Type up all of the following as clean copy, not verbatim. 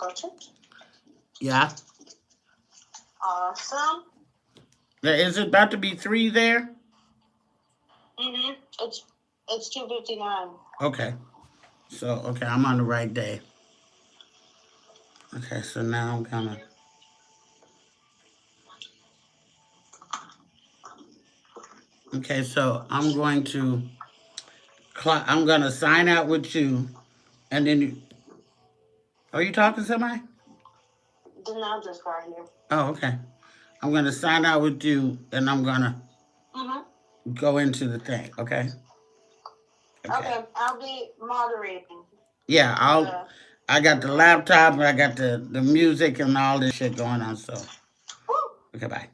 curtains. Yeah. Awesome. Is it about to be 3 there? Mm-hmm. It's 2:59. Okay. So, okay, I'm on the right day. Okay, so now I'm gonna... Okay, so I'm going to sign out with you, and then you... Are you talking to somebody? I just got here. Oh, okay. I'm gonna sign out with you, and I'm gonna go into the thing. Okay. Okay, I'll be moderating. Yeah, I got the laptop, and I got the music and all this shit going on. So, okay, bye.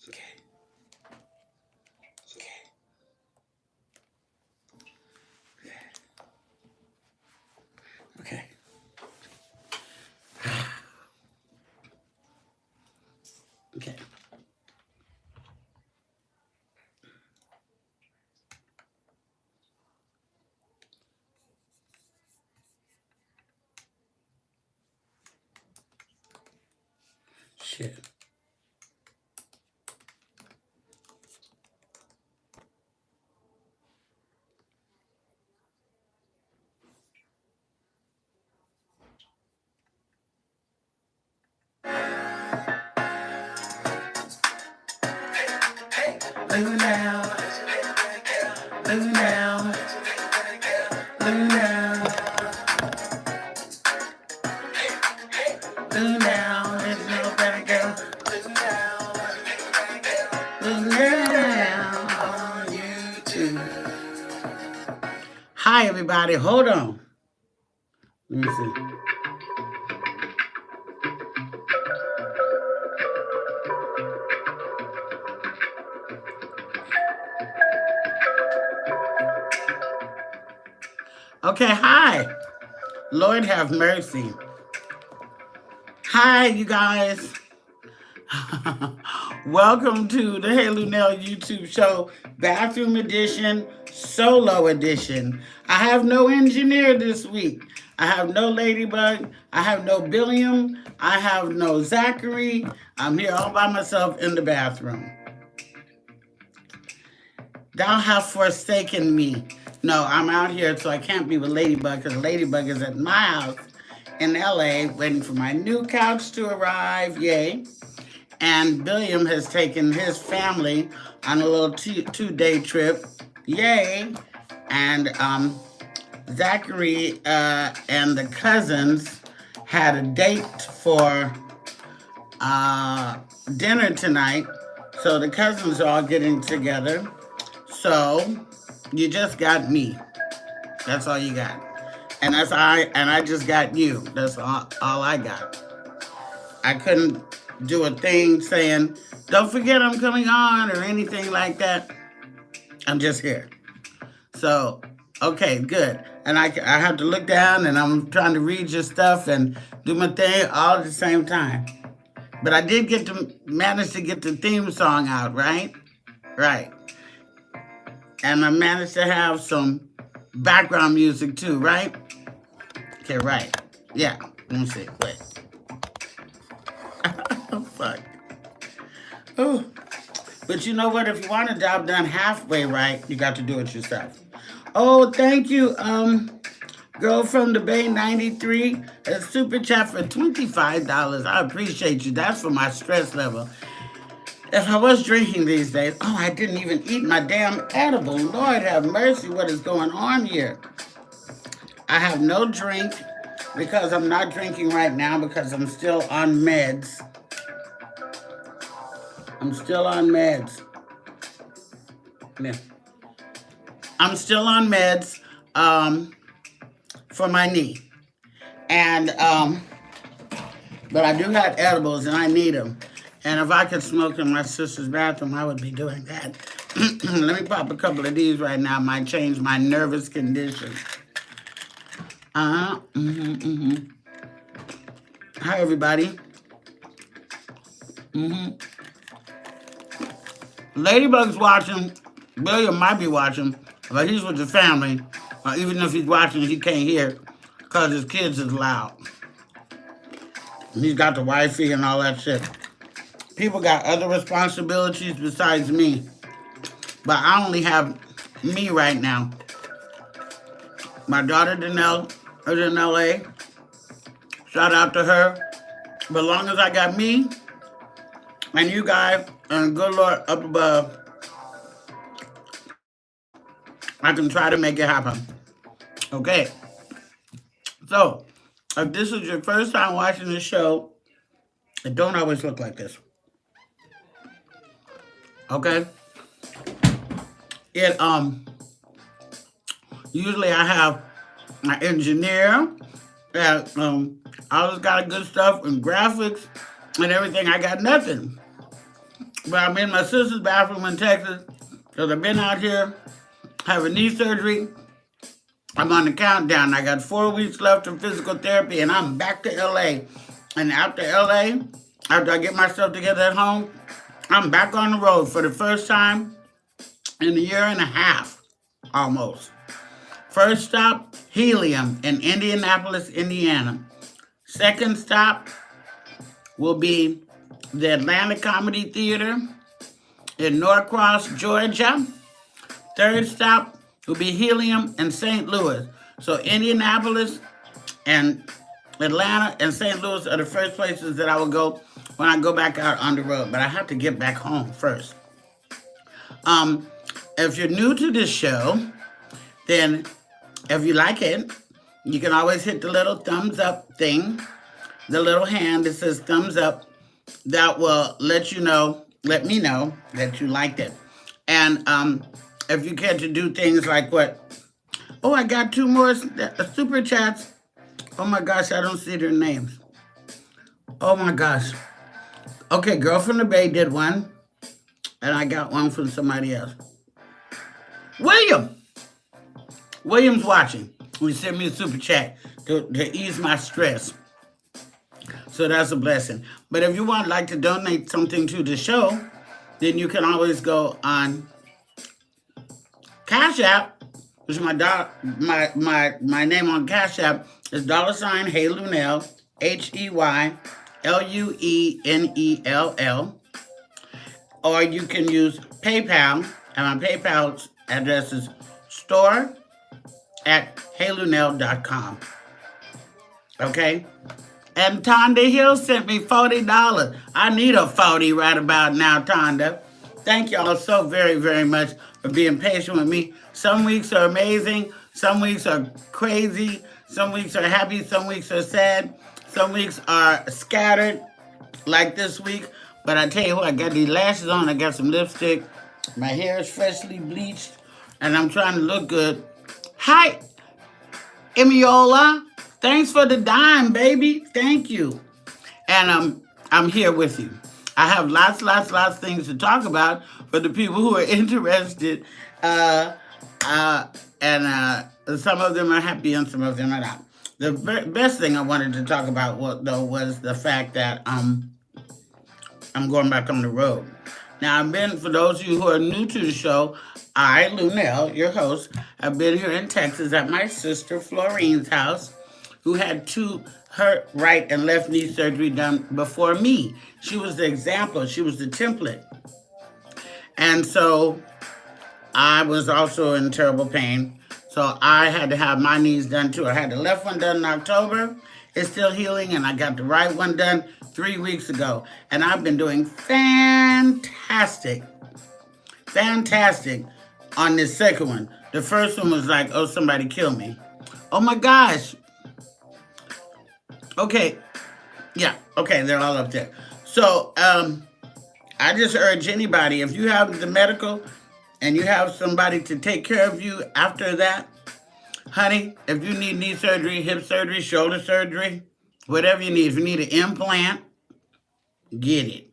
Okay. Okay. Okay. Shit. Look now. Look now. Look now. Look now. There's no better girl. Look now on YouTube. Hi, everybody. Hold on. Let me see. Okay, hi. Lord have mercy. Hi, you guys. Welcome to the Hey Lunell YouTube show, bathroom edition, solo edition. I have no engineer this week. I have no Ladybug. I have no Billiam. I have no Zachary. I'm here all by myself in the bathroom. Thou hast forsaken me. No, I'm out here, so I can't be with Ladybug because Ladybug is at my house in LA waiting for my new couch to arrive. Yay. And Billiam has taken his family on a little two-day trip. Yay. And Zachary and the cousins had a date for dinner tonight. So the cousins are all getting together. So you just got me. That's all you got. And I just got you. That's all I got. I couldn't do a thing saying, don't forget I'm coming on or anything like that. I'm just here. So, okay, good. And I have to look down and I'm trying to read your stuff and do my thing all at the same time. But I did manage to get the theme song out, right? Right. And I managed to have some background music too, right? Okay, right. Yeah. Let me see. Wait. Oh, fuck. Oh. But you know what? If you want a job done halfway right, you got to do it yourself. Oh, thank you, girl from the Bay 93. A super chat for $25. I appreciate you. That's for my stress level. If I was drinking these days, I didn't even eat my damn edible. Lord have mercy, what is going on here? I have no drink because I'm not drinking right now because I'm still on meds. I'm still on meds. Yeah. I'm still on meds for my knee. And, but I do have edibles and I need them. And if I could smoke in my sister's bathroom, I would be doing that. Let me pop a couple of these right now. Might change my nervous condition. Hi, everybody. Ladybug's watching. William might be watching, but he's with the family. Even if he's watching, he can't hear because his kids is loud. He's got the wifey and all that shit. People got other responsibilities besides me, but I only have me right now. My daughter Danelle is in LA. Shout out to her. But as long as I got me and you guys and good Lord up above, I can try to make it happen. Okay. So, if this is your first time watching the show, it don't always look like this. Okay? It usually I have my engineer that always got good stuff and graphics and everything. I got nothing. But I'm in my sister's bathroom in Texas because I've been out here having knee surgery. I'm on the countdown. I got 4 weeks left of physical therapy and I'm back to LA. And after LA, after I get myself together at home, I'm back on the road for the first time in a year and a half, almost. First stop, Helium in Indianapolis, Indiana. Second stop will be the Atlanta Comedy Theater in Norcross, Georgia. Third stop will be Helium in St. Louis. So Indianapolis and Atlanta and St. Louis are the first places that I will go when I go back out on the road. But I have to get back home first. If you're new to this show, then if you like it, you can always hit the little thumbs up thing, the little hand that says thumbs up. That will let me know that you liked it. And if you care to do things like what? Oh, I got 2 more super chats. Oh my gosh, I don't see their names. Oh my gosh. Okay, Girl from the Bay did one, and I got one from somebody else. William's watching. He sent me a super chat to ease my stress. So that's a blessing. But if you would like to donate something to the show, then you can always go on Cash App, which is my name on Cash App is $ Hey Lunell, HeyLuenell. Or you can use PayPal, and my PayPal address is store@heylunell.com. Okay? And Tonda Hill sent me $40. I need a 40 right about now, Tonda. Thank y'all so very, very much for being patient with me. Some weeks are amazing. Some weeks are crazy. Some weeks are happy. Some weeks are sad. Some weeks are scattered, like this week. But I tell you what, I got these lashes on. I got some lipstick. My hair is freshly bleached. And I'm trying to look good. Hi, Emiola. Thanks for the dime, baby. Thank you. And I'm here with you. I have lots things to talk about for the people who are interested. And some of them are happy and some of them are not. The best thing I wanted to talk about was the fact that I'm going back on the road. Now, for those of you who are new to the show, I, Lunell, your host, have been here in Texas at my sister Florine's house, who had her right and left knee surgery done before me. She was the example. She was the template. And so I was also in terrible pain. So I had to have my knees done too. I had the left one done in October. It's still healing, and I got the right one done 3 weeks ago. And I've been doing fantastic on this second one. The first one was like, oh, somebody killed me. Oh my gosh. Okay. Yeah. Okay. They're all up there. So, I just urge anybody, if you have the medical and you have somebody to take care of you after that, honey, if you need knee surgery, hip surgery, shoulder surgery, whatever you need, if you need an implant, get it.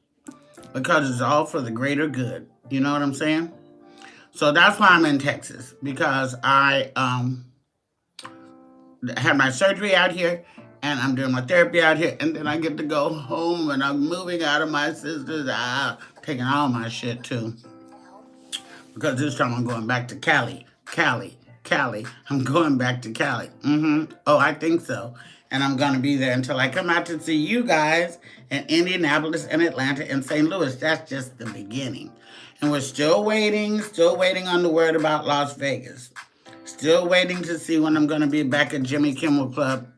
Because it's all for the greater good. You know what I'm saying? So that's why I'm in Texas, because had my surgery out here, and I'm doing my therapy out here, and then I get to go home, and I'm moving out of my sister's house, taking all my shit too. Because this time I'm going back to Cali. Cali. Cali. I'm going back to Cali. Oh, I think so. And I'm going to be there until I come out to see you guys in Indianapolis and Atlanta and St. Louis. That's just the beginning. And we're still waiting on the word about Las Vegas. Still waiting to see when I'm going to be back at Jimmy Kimmel Club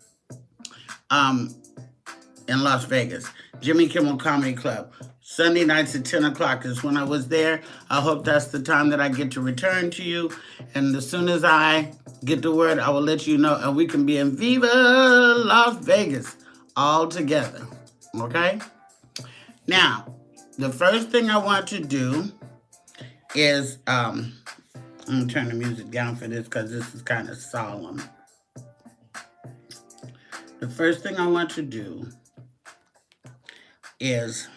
in Las Vegas. Jimmy Kimmel Comedy Club. Sunday nights at 10 o'clock is when I was there. I hope that's the time that I get to return to you. And as soon as I get the word, I will let you know. And we can be in Viva Las Vegas all together. Okay? Now, the first thing I want to do is, I'm going to turn the music down for this because this is kind of solemn. The first thing I want to do is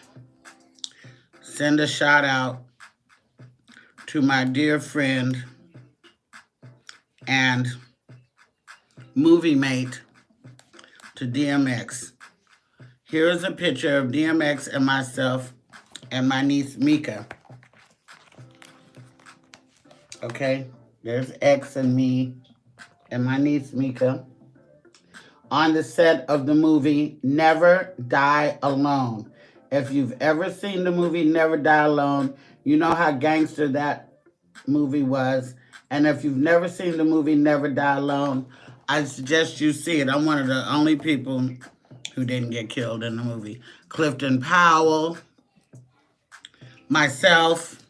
send a shout out to my dear friend and movie mate to DMX. Here is a picture of DMX and myself and my niece Mika. Okay, there's X and me and my niece Mika on the set of the movie Never Die Alone. If you've ever seen the movie Never Die Alone, you know how gangster that movie was. And if you've never seen the movie Never Die Alone, I suggest you see it. I'm one of the only people who didn't get killed in the movie. Clifton Powell, myself,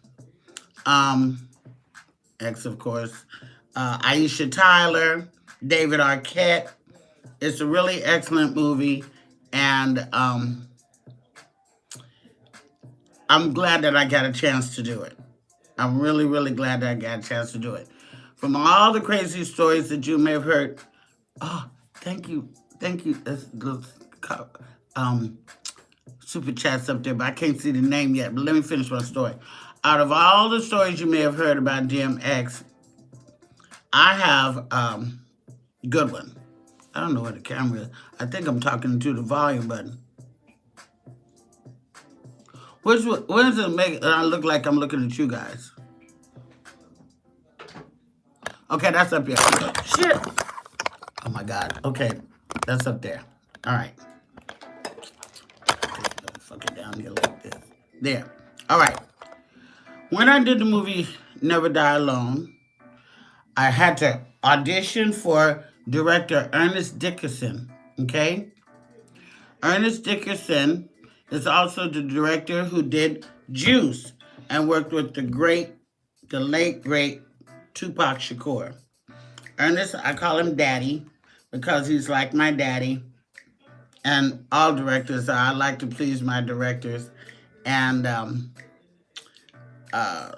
X of course, Aisha Tyler, David Arquette. It's a really excellent movie, and I'm glad that I got a chance to do it. I'm really, really glad that I got a chance to do it. From all the crazy stories that you may have heard, thank you. There's super chats up there, but I can't see the name yet. But let me finish my story. Out of all the stories you may have heard about DMX, I have a good one. I don't know where the camera is. I think I'm talking to the volume button. When does it make I look like I'm looking at you guys? Okay, that's up here. Shit. Oh my God. Okay, that's up there. All right. Fuck it down here like this. There. All right. When I did the movie Never Die Alone, I had to audition for director Ernest Dickerson, okay? Ernest Dickerson is also the director who did Juice and worked with the late, great Tupac Shakur. Ernest, I call him Daddy because he's like my daddy. And all directors, I like to please my directors. And I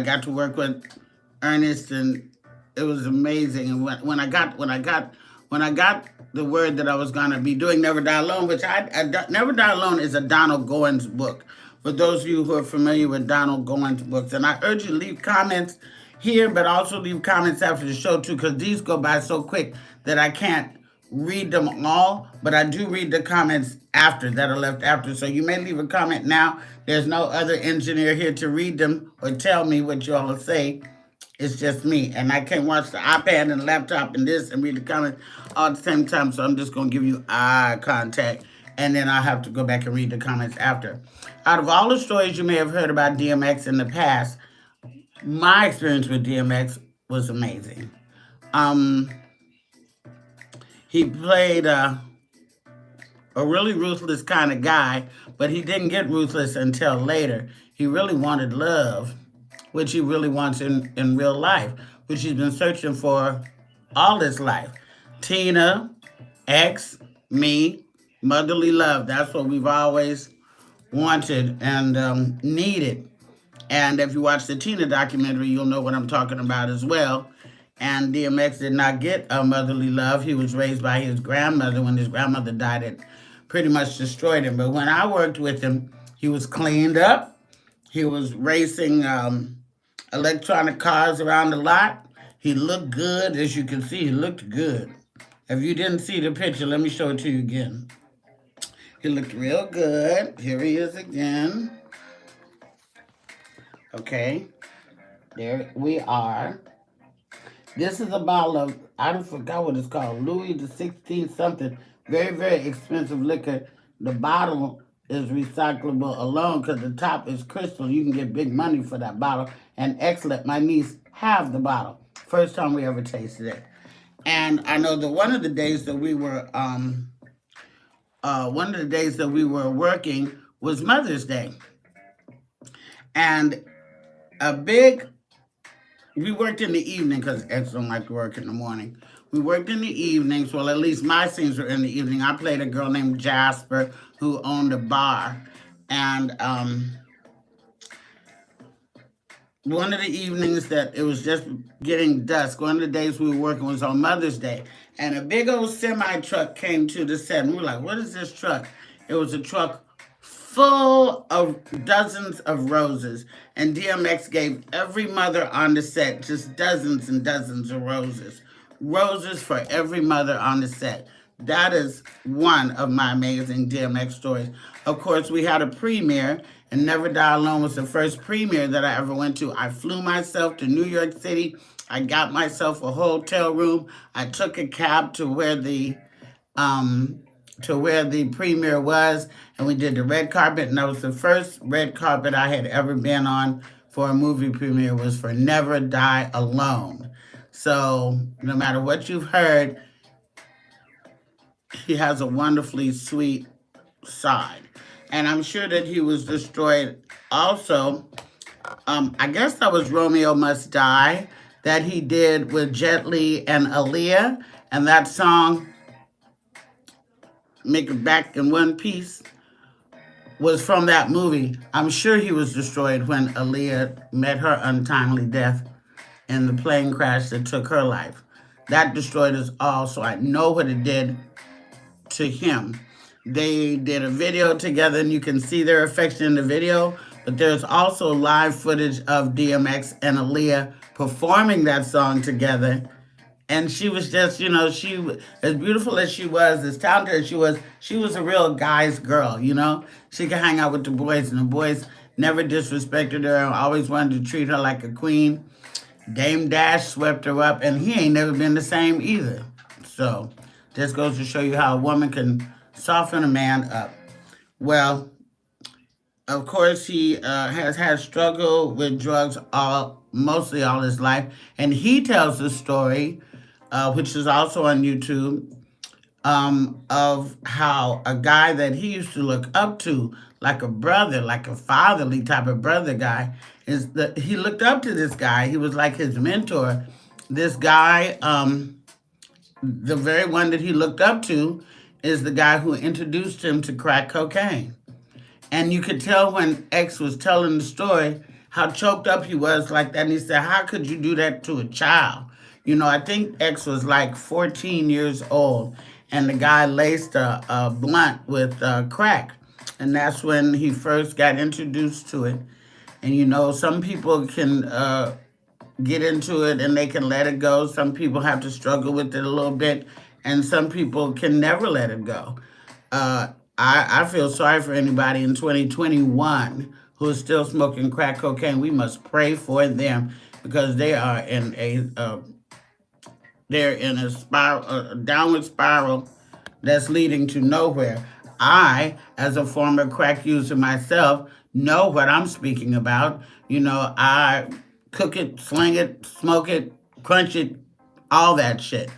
got to work with Ernest, and it was amazing. And when I got the word that I was gonna be doing Never Die Alone, which Never Die Alone is a Donald Goines book. For those of you who are familiar with Donald Goines books, and I urge you to leave comments here, but also leave comments after the show too, because these go by so quick that I can't read them all, but I do read the comments after that are left after. So you may leave a comment now. There's no other engineer here to read them or tell me what you all say. It's just me, and I can't watch the iPad and the laptop and this and read the comments all at the same time, so I'm just going to give you eye contact, and then I'll have to go back and read the comments after. Out of all the stories you may have heard about DMX in the past, my experience with DMX was amazing. He played a really ruthless kind of guy, but he didn't get ruthless until later. He really wanted love, which he really wants in real life, which he's been searching for all his life. Tina, X, me, motherly love. That's what we've always wanted and needed. And if you watch the Tina documentary, you'll know what I'm talking about as well. And DMX did not get a motherly love. He was raised by his grandmother. When his grandmother died, it pretty much destroyed him. But when I worked with him, he was cleaned up. He was racing electronic cars around the lot. He looked good, as you can see. He looked good. If you didn't see the picture, let me show it to you again. He looked real good. Here he is again. Okay, there we are. This is a bottle of, I forgot what it's called, Louis the 16th something. Very, very expensive liquor. The bottle is recyclable alone because the top is crystal. You can get big money for that bottle. And X let my niece have the bottle. First time we ever tasted it. And I know that one of the days that we were working was Mother's Day. And we worked in the evening because X don't like to work in the morning. We worked in the evenings. Well, at least my scenes were in the evening. I played a girl named Jasper who owned a bar. And one of the evenings that it was just getting dusk, one of the days we were working was on Mother's Day. And a big old semi-truck came to the set. And we were like, what is this truck? It was a truck full of dozens of roses. And DMX gave every mother on the set just dozens and dozens of roses. Roses for every mother on the set. That is one of my amazing DMX stories. Of course, we had a premiere, and Never Die Alone was the first premiere that I ever went to. I flew myself to New York City. I got myself a hotel room. I took a cab to where the premiere was, and we did the red carpet, and that was the first red carpet I had ever been on for a movie premiere, was for Never Die Alone. So no matter what you've heard, he has a wonderfully sweet side. And I'm sure that he was destroyed also. I guess that was Romeo Must Die that he did with Jet Li and Aaliyah, and that song, Make It Back in One Piece, was from that movie. I'm sure he was destroyed when Aaliyah met her untimely death in the plane crash that took her life. That destroyed us all, so I know what it did to him. They did a video together, and you can see their affection in the video, but there's also live footage of DMX and Aaliyah performing that song together. And she was just, as beautiful as she was, as talented as she was a real guy's girl, She could hang out with the boys, and the boys never disrespected her and always wanted to treat her like a queen. Dame Dash swept her up, and he ain't never been the same either. So, just goes to show you how a woman can soften a man up. Well, of course, he has had struggle with drugs mostly all his life. And he tells the story, which is also on YouTube, of how a guy that he used to look up to, like a brother, like a fatherly type of brother guy, he looked up to this guy. He was like his mentor. This guy, the very one that he looked up to, is the guy who introduced him to crack cocaine. And you could tell when X was telling the story how choked up he was like that. And he said, how could you do that to a child? I think X was like 14 years old, and the guy laced a blunt with crack. And that's when he first got introduced to it. And, some people can get into it and they can let it go. Some people have to struggle with it a little bit, and some people can never let it go. I feel sorry for anybody in 2021 who is still smoking crack cocaine. We must pray for them because they are in a spiral, a downward spiral that's leading to nowhere. I, as a former crack user myself, know what I'm speaking about. I cook it, sling it, smoke it, crunch it, all that shit.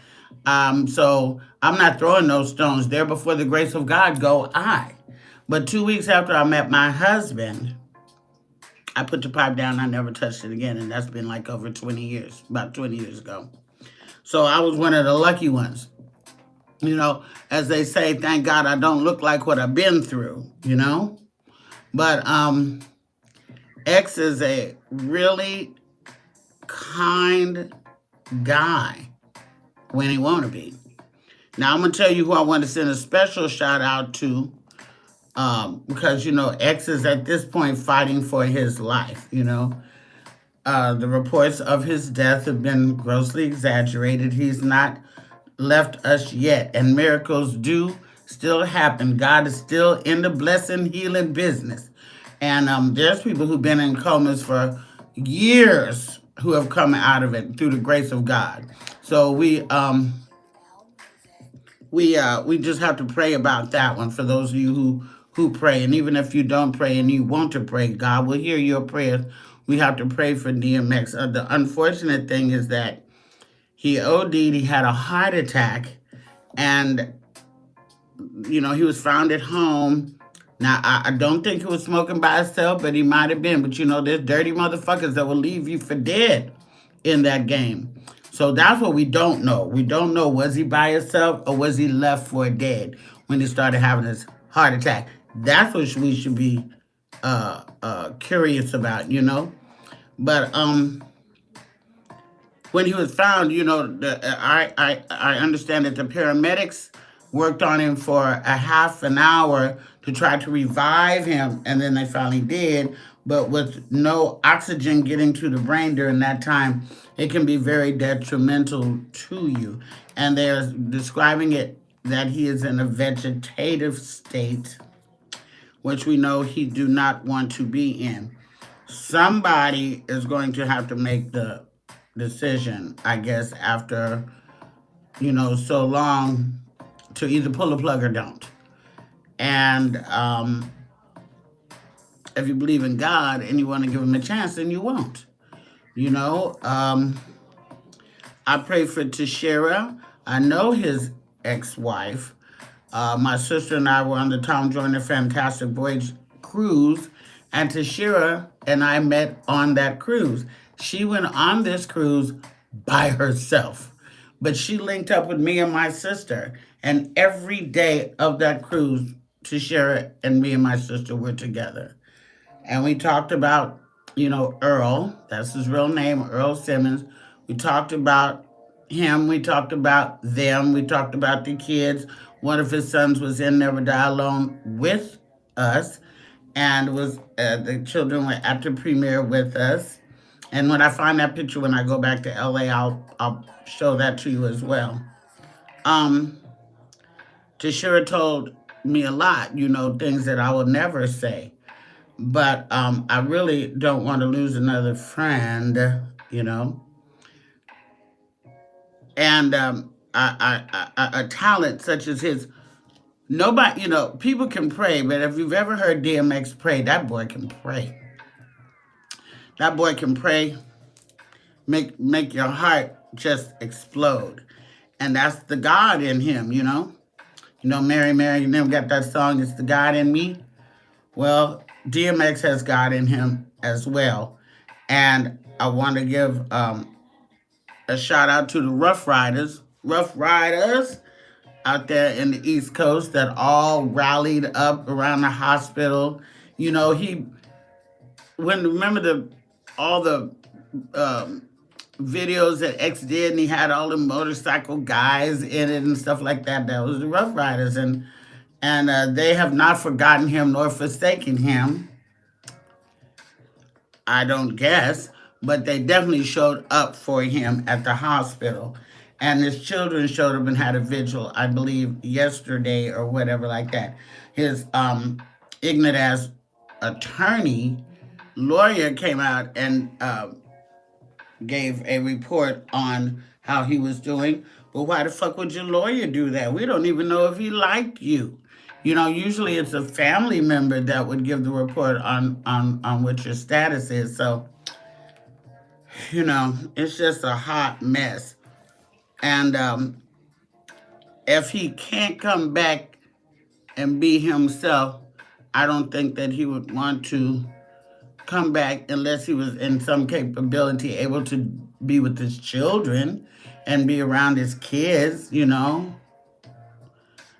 So I'm not throwing those stones. There before the grace of God go I. But 2 weeks after I met my husband, I put the pipe down. I never touched it again. And that's been like over 20 years, about 20 years ago. So I was one of the lucky ones. As they say, thank God I don't look like what I've been through, But X is a really kind guy when he want to be. Now, I'm going to tell you who I want to send a special shout out to because, X is at this point fighting for his life, The reports of his death have been grossly exaggerated. He's not left us yet, and miracles do still happen. God is still in the blessing, healing business. And there's people who've been in comas for years who have come out of it through the grace of God. So we just have to pray about that one for those of you who pray. And even if you don't pray and you want to pray, God will hear your prayers. We have to pray for DMX. The unfortunate thing is that he OD'd, he had a heart attack, and he was found at home. Now, I don't think he was smoking by himself, but he might have been. But there's dirty motherfuckers that will leave you for dead in that game. So that's what we don't know. We don't know, was he by himself or was he left for dead when he started having his heart attack? That's what we should be curious about, But when he was found, I understand that the paramedics worked on him for a half an hour to try to revive him, and then they finally did. But with no oxygen getting to the brain during that time, it can be very detrimental to you. And they're describing it that he is in a vegetative state, which we know he do not want to be in. Somebody is going to have to make the decision, I guess, after, so long, to either pull the plug or don't. And if you believe in God and you want to give him a chance, then you won't. I pray for Tashira. I know his ex-wife. My sister and I were on the Tom Joyner Fantastic Voyage cruise, and Tashira and I met on that cruise. She went on this cruise by herself, but she linked up with me and my sister, and every day of that cruise, Tashira and me and my sister were together. And we talked about, Earl, that's his real name, Earl Simmons. We talked about him, we talked about them, we talked about the kids. One of his sons was in Never Die Alone with us, and was the children were at the premiere with us. And when I find that picture, when I go back to LA, I'll show that to you as well. Tashira told me a lot, things that I will never say. But I really don't want to lose another friend, And a talent such as his, nobody, people can pray, but if you've ever heard DMX pray, that boy can pray. That boy can pray, make your heart just explode. And that's the God in him, Mary, Mary, you never got that song, It's the God in Me? Well, DMX has God in him as well. And I want to give a shout out to the Rough Riders out there in the East Coast that all rallied up around the hospital. Remember all the videos that X did, and he had all the motorcycle guys in it and stuff like that. That was the Rough Riders, and they have not forgotten him nor forsaken him, I don't guess, but they definitely showed up for him at the hospital. And his children showed up and had a vigil, I believe, yesterday or whatever like that. His ignorant ass lawyer came out and gave a report on how he was doing. But why the fuck would your lawyer do that? We don't even know if he liked you. Usually it's a family member that would give the report on what your status is. So, it's just a hot mess. And if he can't come back and be himself, I don't think that he would want to come back unless he was in some capability able to be with his children and be around his kids,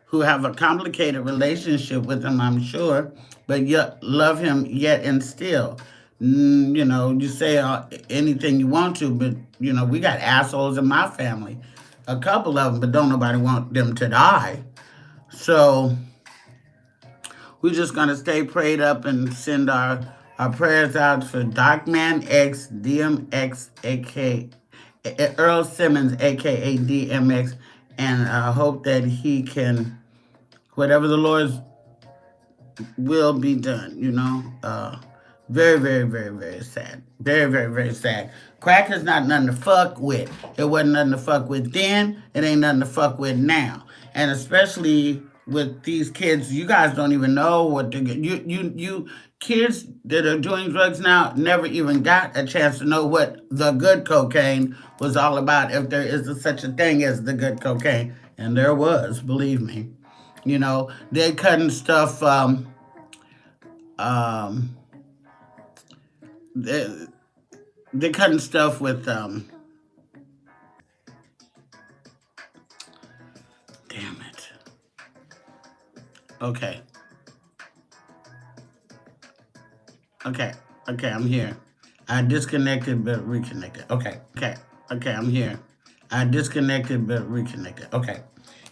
who have a complicated relationship with him, I'm sure, but yet love him yet and still. You say anything you want to, but, we got assholes in my family. A couple of them, but don't nobody want them to die. So we're just going to stay prayed up and send our Our prayers out for Darkman X, DMX, aka Earl Simmons, aka DMX, and I hope that he can, whatever the Lord's will be done, you know. Very, very, very, very sad. Very, very, very sad. Crack is not nothing to fuck with. It wasn't nothing to fuck with then. It ain't nothing to fuck with now. And especially with these kids, you guys don't even know what to get. You kids that are doing drugs now never even got a chance to know what the good cocaine was all about. If there is such a thing as the good cocaine, and there was, believe me. You know, they're cutting stuff. Um, they're, they're cutting stuff with damn it. Okay, okay, okay. I'm here. I disconnected but reconnected. Okay. I'm here. I disconnected but reconnected. Okay.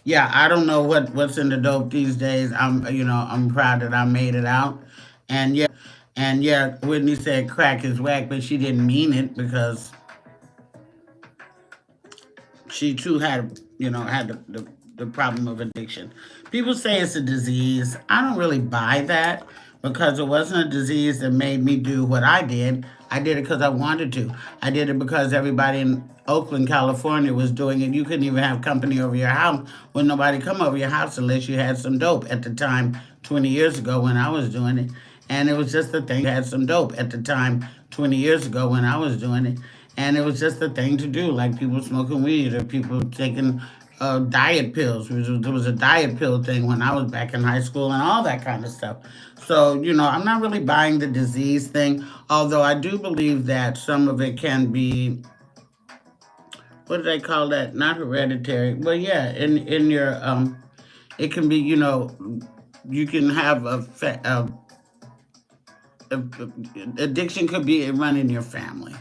Yeah, I don't know what's in the dope these days. I'm proud that I made it out, and yeah, Whitney said crack is whack, but she didn't mean it because she too had the problem of addiction. People say it's a disease. I don't really buy that because it wasn't a disease that made me do what I did. I did it because I wanted to. I did it because everybody in Oakland, California was doing it. You couldn't even have company over your house when nobody come over your house unless you had some dope at the time 20 years ago when I was doing it. And it was just the thing, had some dope at the time 20 years ago when I was doing it. And it was just a thing to do, like people smoking weed or people taking diet pills. There was a diet pill thing when I was back in high school and all that kind of stuff. So, I'm not really buying the disease thing, although I do believe that some of it can be, what do they call that? Not hereditary. Well, yeah, in your, it can be, you can have addiction could be run in your family.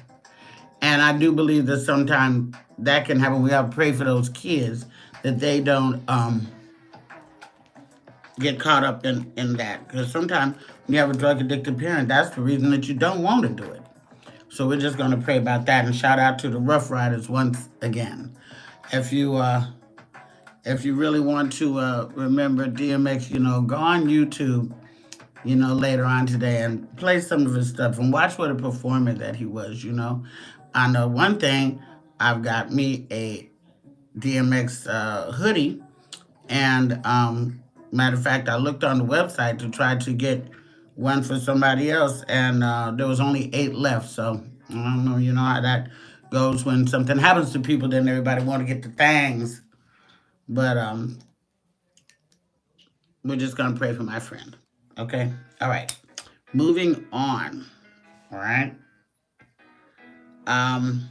And I do believe that sometimes that can happen. We have to pray for those kids that they don't get caught up in that. Because sometimes when you have a drug addicted parent, that's the reason that you don't want to do it. So we're just going to pray about that and shout out to the Rough Riders once again. If you really want to remember DMX, go on YouTube, later on today and play some of his stuff and watch what a performer that he was. I know one thing, I've got me a DMX hoodie, and matter of fact, I looked on the website to try to get one for somebody else, and there was only 8 left. So I don't know, how that goes when something happens to people, then everybody want to get the things. But we're just gonna pray for my friend. Okay, all right. Moving on. All right. Um.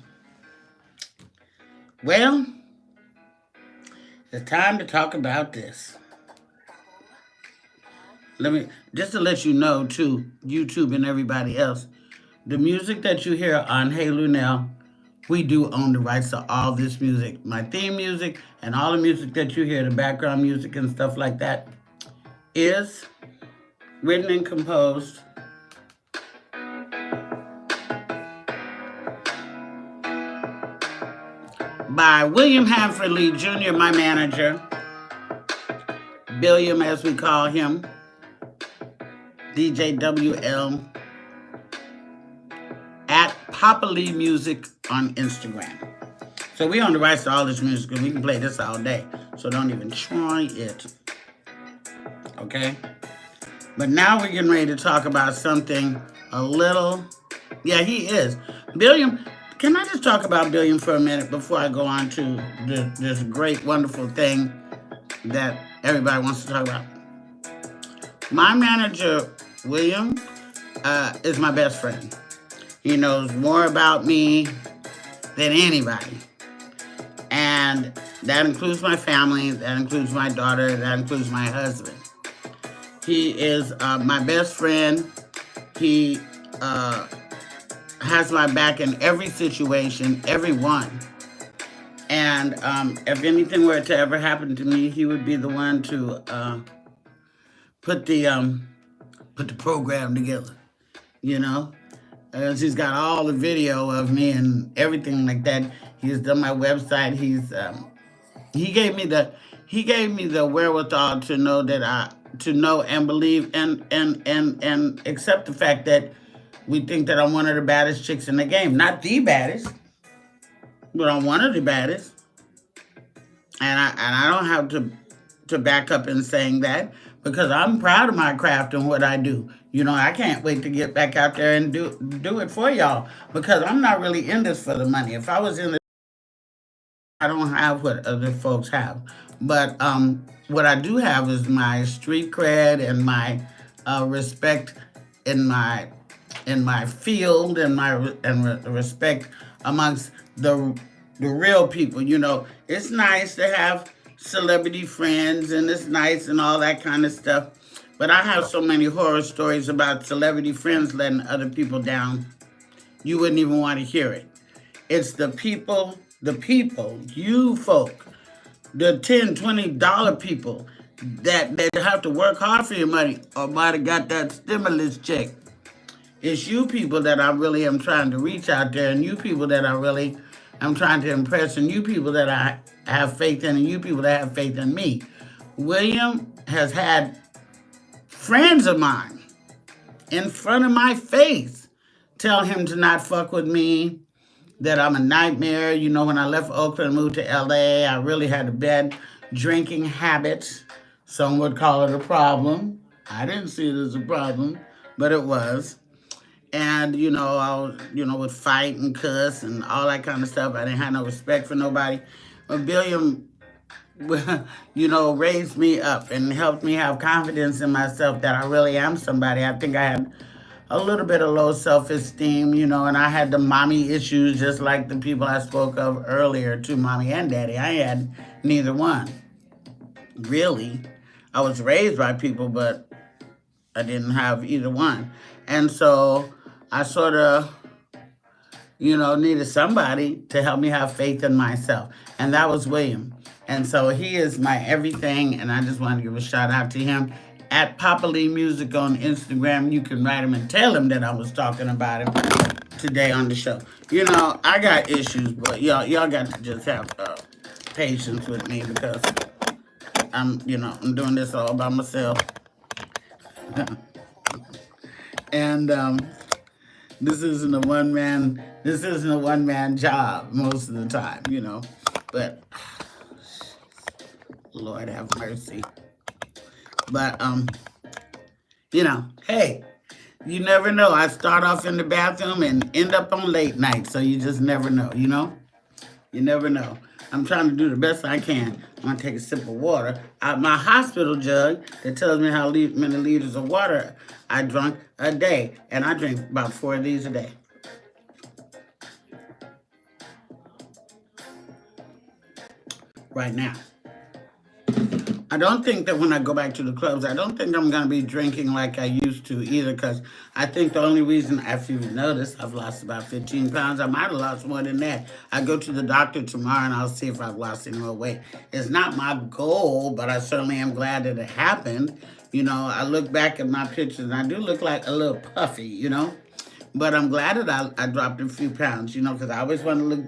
Well, it's time to talk about this. Let me just to let you know too, YouTube and everybody else, the music that you hear on Hey Lunel, we do own the rights to all this music. My theme music and all the music that you hear, the background music and stuff like that, is written and composed by William Hanford Lee Jr., my manager, Billiam as we call him, DJ WL, at Papa Lee Music on Instagram. So we own the rights to all this music and we can play this all day. So don't even try it. Okay? But now we're getting ready to talk about something a little, yeah, he is. Billiam, can I just talk about Billiam for a minute before I go on to this great, wonderful thing that everybody wants to talk about? My manager, William, is my best friend. He knows more about me than anybody. And that includes my family, that includes my daughter, that includes my husband. He is my best friend. He has my back in every situation, every one. And if anything were to ever happen to me, he would be the one to put the program together. you know. She's got all the video of me and everything like that. He's done my website. He gave me the wherewithal to know that I to know and believe and accept the fact that we think that I'm one of the baddest chicks in the game. Not the baddest, but I'm one of the baddest. And I don't have to back up in saying that because I'm proud of my craft and what I do. You know, I can't wait to get back out there and do it for y'all because I'm not really in this for the money. If I was in I don't have what other folks have, but what I do have is my street cred and my respect in my field and respect amongst the real people. You know, it's nice to have celebrity friends and it's nice and all that kind of stuff, but I have so many horror stories about celebrity friends letting other people down. You wouldn't even want to hear it. It's the people, you folk, the $10, $20 people that have to work hard for your money or might have got that stimulus check. It's you people that I really am trying to reach out there, and you people that I really am trying to impress, and you people that I have faith in, and you people that have faith in me. William has had friends of mine in front of my face tell him to not fuck with me, that I'm a nightmare. You know, when I left Oakland and moved to LA, I really had a bad drinking habit. Some would call it a problem. I didn't see it as a problem, but it was. And, you know, I was, would fight and cuss and all that kind of stuff. I didn't have no respect for nobody. But William, raised me up and helped me have confidence in myself that I really am somebody. I think I had a little bit of low self-esteem, and I had the mommy issues just like the people I spoke of earlier, to mommy and daddy. I had neither one. Really. I was raised by people, but I didn't have either one. And so I sort of, needed somebody to help me have faith in myself. And that was William. And so he is my everything, and I just want to give a shout out to him. At Papa Lee Music on Instagram, you can write him and tell him that I was talking about him today on the show. I got issues, but y'all got to just have patience with me because I'm doing this all by myself. And this isn't a one man job most of the time, But Lord have mercy. But hey, you never know. I start off in the bathroom and end up on late night, so you just never know, You never know. I'm trying to do the best I can. I'm gonna take a sip of water out my hospital jug that tells me how many liters of water I drunk a day, and I drink about 4 of these a day. Right now. I don't think that when I go back to the clubs, I don't think I'm going to be drinking like I used to either, because I think the only reason, if you've noticed, I've lost about 15 pounds. I might have lost more than that. I go to the doctor tomorrow and I'll see if I've lost any more weight. It's not my goal, but I certainly am glad that it happened. I look back at my pictures and I do look like a little puffy, But I'm glad that I dropped a few pounds, because I always want to look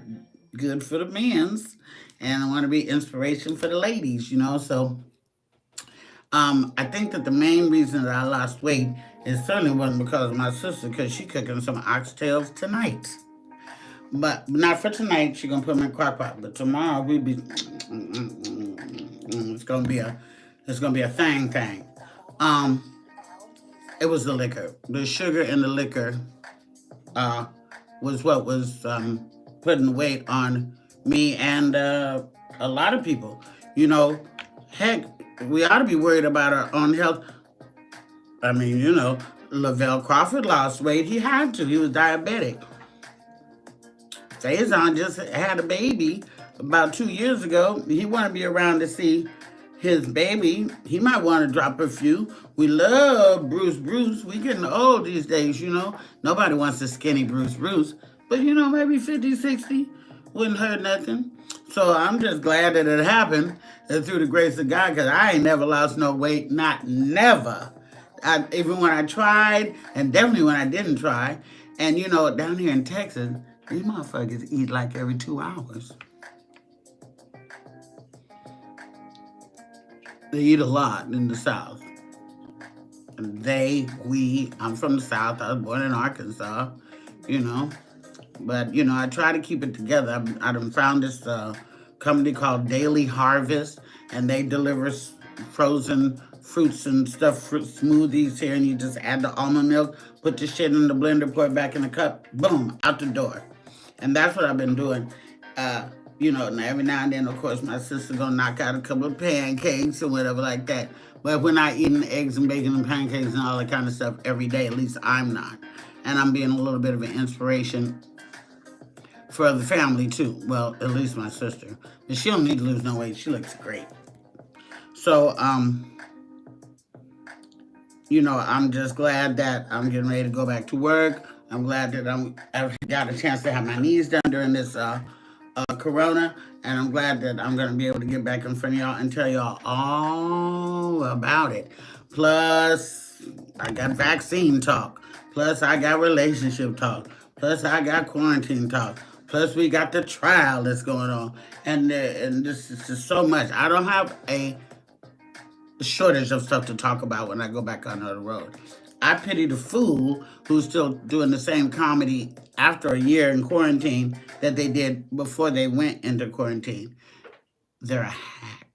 good for the men's and I want to be inspiration for the ladies, So I think that the main reason that I lost weight is certainly wasn't because of my sister, because she's cooking some oxtails tonight. But not for tonight. She's gonna put them in crock pot. But tomorrow we'll be. It's gonna be a thing. It was the liquor. The sugar in the liquor was what was putting weight on me and a lot of people. Heck, we ought to be worried about our own health. I mean, Lavelle Crawford lost weight. He had to. He was diabetic. Faison just had a baby about 2 years ago. He want to be around to see his baby. He might want to drop a few. We love Bruce. We getting old these days, Nobody wants a skinny Bruce. But, maybe 50, 60 wouldn't hurt nothing. So I'm just glad that it happened through the grace of God, because I ain't never lost no weight, not never. Even when I tried, and definitely when I didn't try. And you know, down here in Texas, these motherfuckers eat like every 2 hours. They eat a lot in the South. I'm from the South. I was born in Arkansas, you know. But, you know, I try to keep it together. I done found this company called Daily Harvest, and they deliver frozen fruits and stuff, fruit smoothies here, and you just add the almond milk, put the shit in the blender, pour it back in the cup, boom, out the door. And that's what I've been doing. You know, and every now and then, of course, my sister gonna knock out a couple of pancakes or whatever like that. But we're not eating eggs and bacon and pancakes and all that kind of stuff every day. At least I'm not. And I'm being a little bit of an inspiration for the family too. Well, at least my sister. But she don't need to lose no weight. She looks great. So, you know, I'm just glad that I'm getting ready to go back to work. I'm glad that I've got a chance to have my knees done during this corona, and I'm glad that I'm going to be able to get back in front of y'all and tell y'all all about it. Plus, I got vaccine talk. Plus, I got relationship talk. Plus, I got quarantine talk. Plus, we got the trial that's going on. And this is just so much. I don't have a shortage of stuff to talk about when I go back on the road. I pity the fool who's still doing the same comedy after a year in quarantine that they did before they went into quarantine. They're a hack.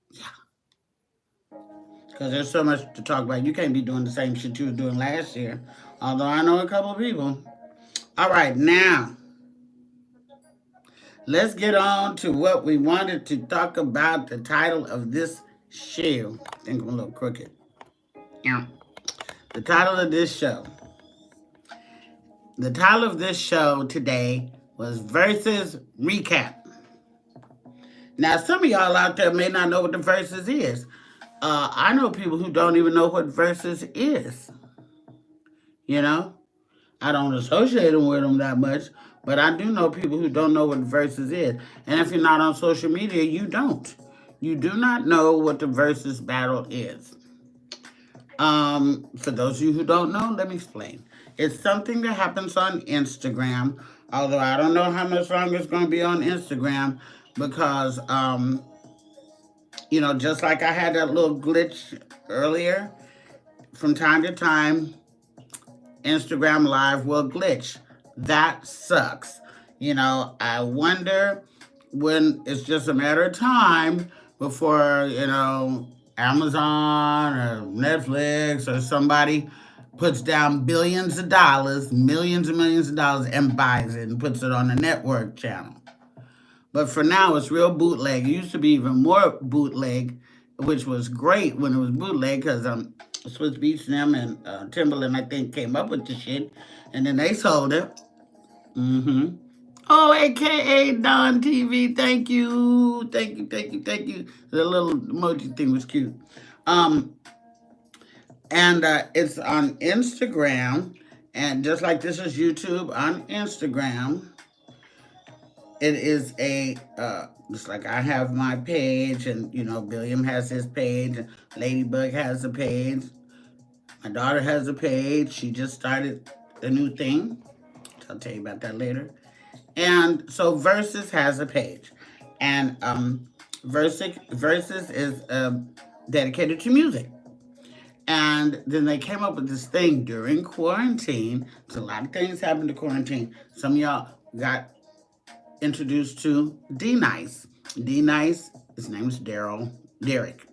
Yeah. Because there's so much to talk about. You can't be doing the same shit you were doing last year. Although I know a couple of people. All right, now, let's get on to what we wanted to talk about. The title of this show. I think I'm a little crooked. Yeah. The title of this show. The title of this show today was VERZUS Recap. Now, some of y'all out there may not know what the VERZUS is. I know people who don't even know what VERZUS is. You know? I don't associate them with them that much, but I do know people who don't know what VERZUS is. And if you're not on social media, you don't. You do not know what the VERZUS battle is. For those of you who don't know, let me explain. It's something that happens on Instagram, although I don't know how much longer it's going to be on Instagram because, you know, just like I had that little glitch earlier, from time to time, Instagram Live will glitch. That sucks. You know, I wonder when it's just a matter of time before, you know, Amazon or Netflix or somebody puts down billions of dollars, millions and millions of dollars, and buys it and puts it on the network channel. But for now, it's real bootleg. It used to be even more bootleg, which was great when it was bootleg because Swiss Beats them and Timberland, I think, came up with the shit, and then they sold it. Mm-hmm. Oh, AKA Don TV, thank you. Thank you, thank you, thank you. The little emoji thing was cute. And it's on Instagram, and just like this is YouTube, on Instagram, it is just like I have my page, and, you know, Billiam has his page, and Ladybug has a page. My daughter has a page. She just started a new thing. I'll tell you about that later. And so VERZUS has a page. And VERZUS is dedicated to music. And then they came up with this thing during quarantine. So a lot of things happened to quarantine. Some of y'all got introduced to D-Nice. D-Nice, his name is Derek. D-Nice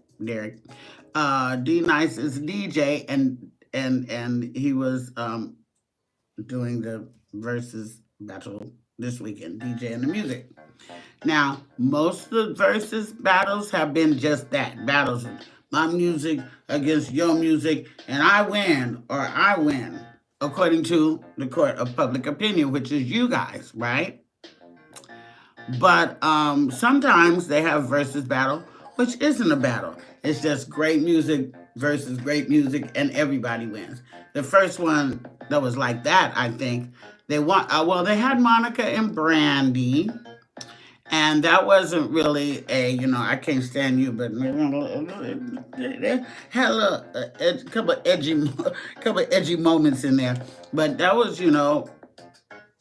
is a DJ, and he was doing the VERZUS battle this weekend, DJing the music. Now, most of the VERZUS battles have been just that, battles of my music against your music, and I win, or I win, according to the court of public opinion, which is you guys, right? But sometimes they have VERZUS battle, which isn't a battle. It's just great music versus great music, and everybody wins. The first one that was like that, I think, they had Monica and Brandy, And that wasn't really a, I can't stand you, but had a couple of couple of edgy moments in there. But that was,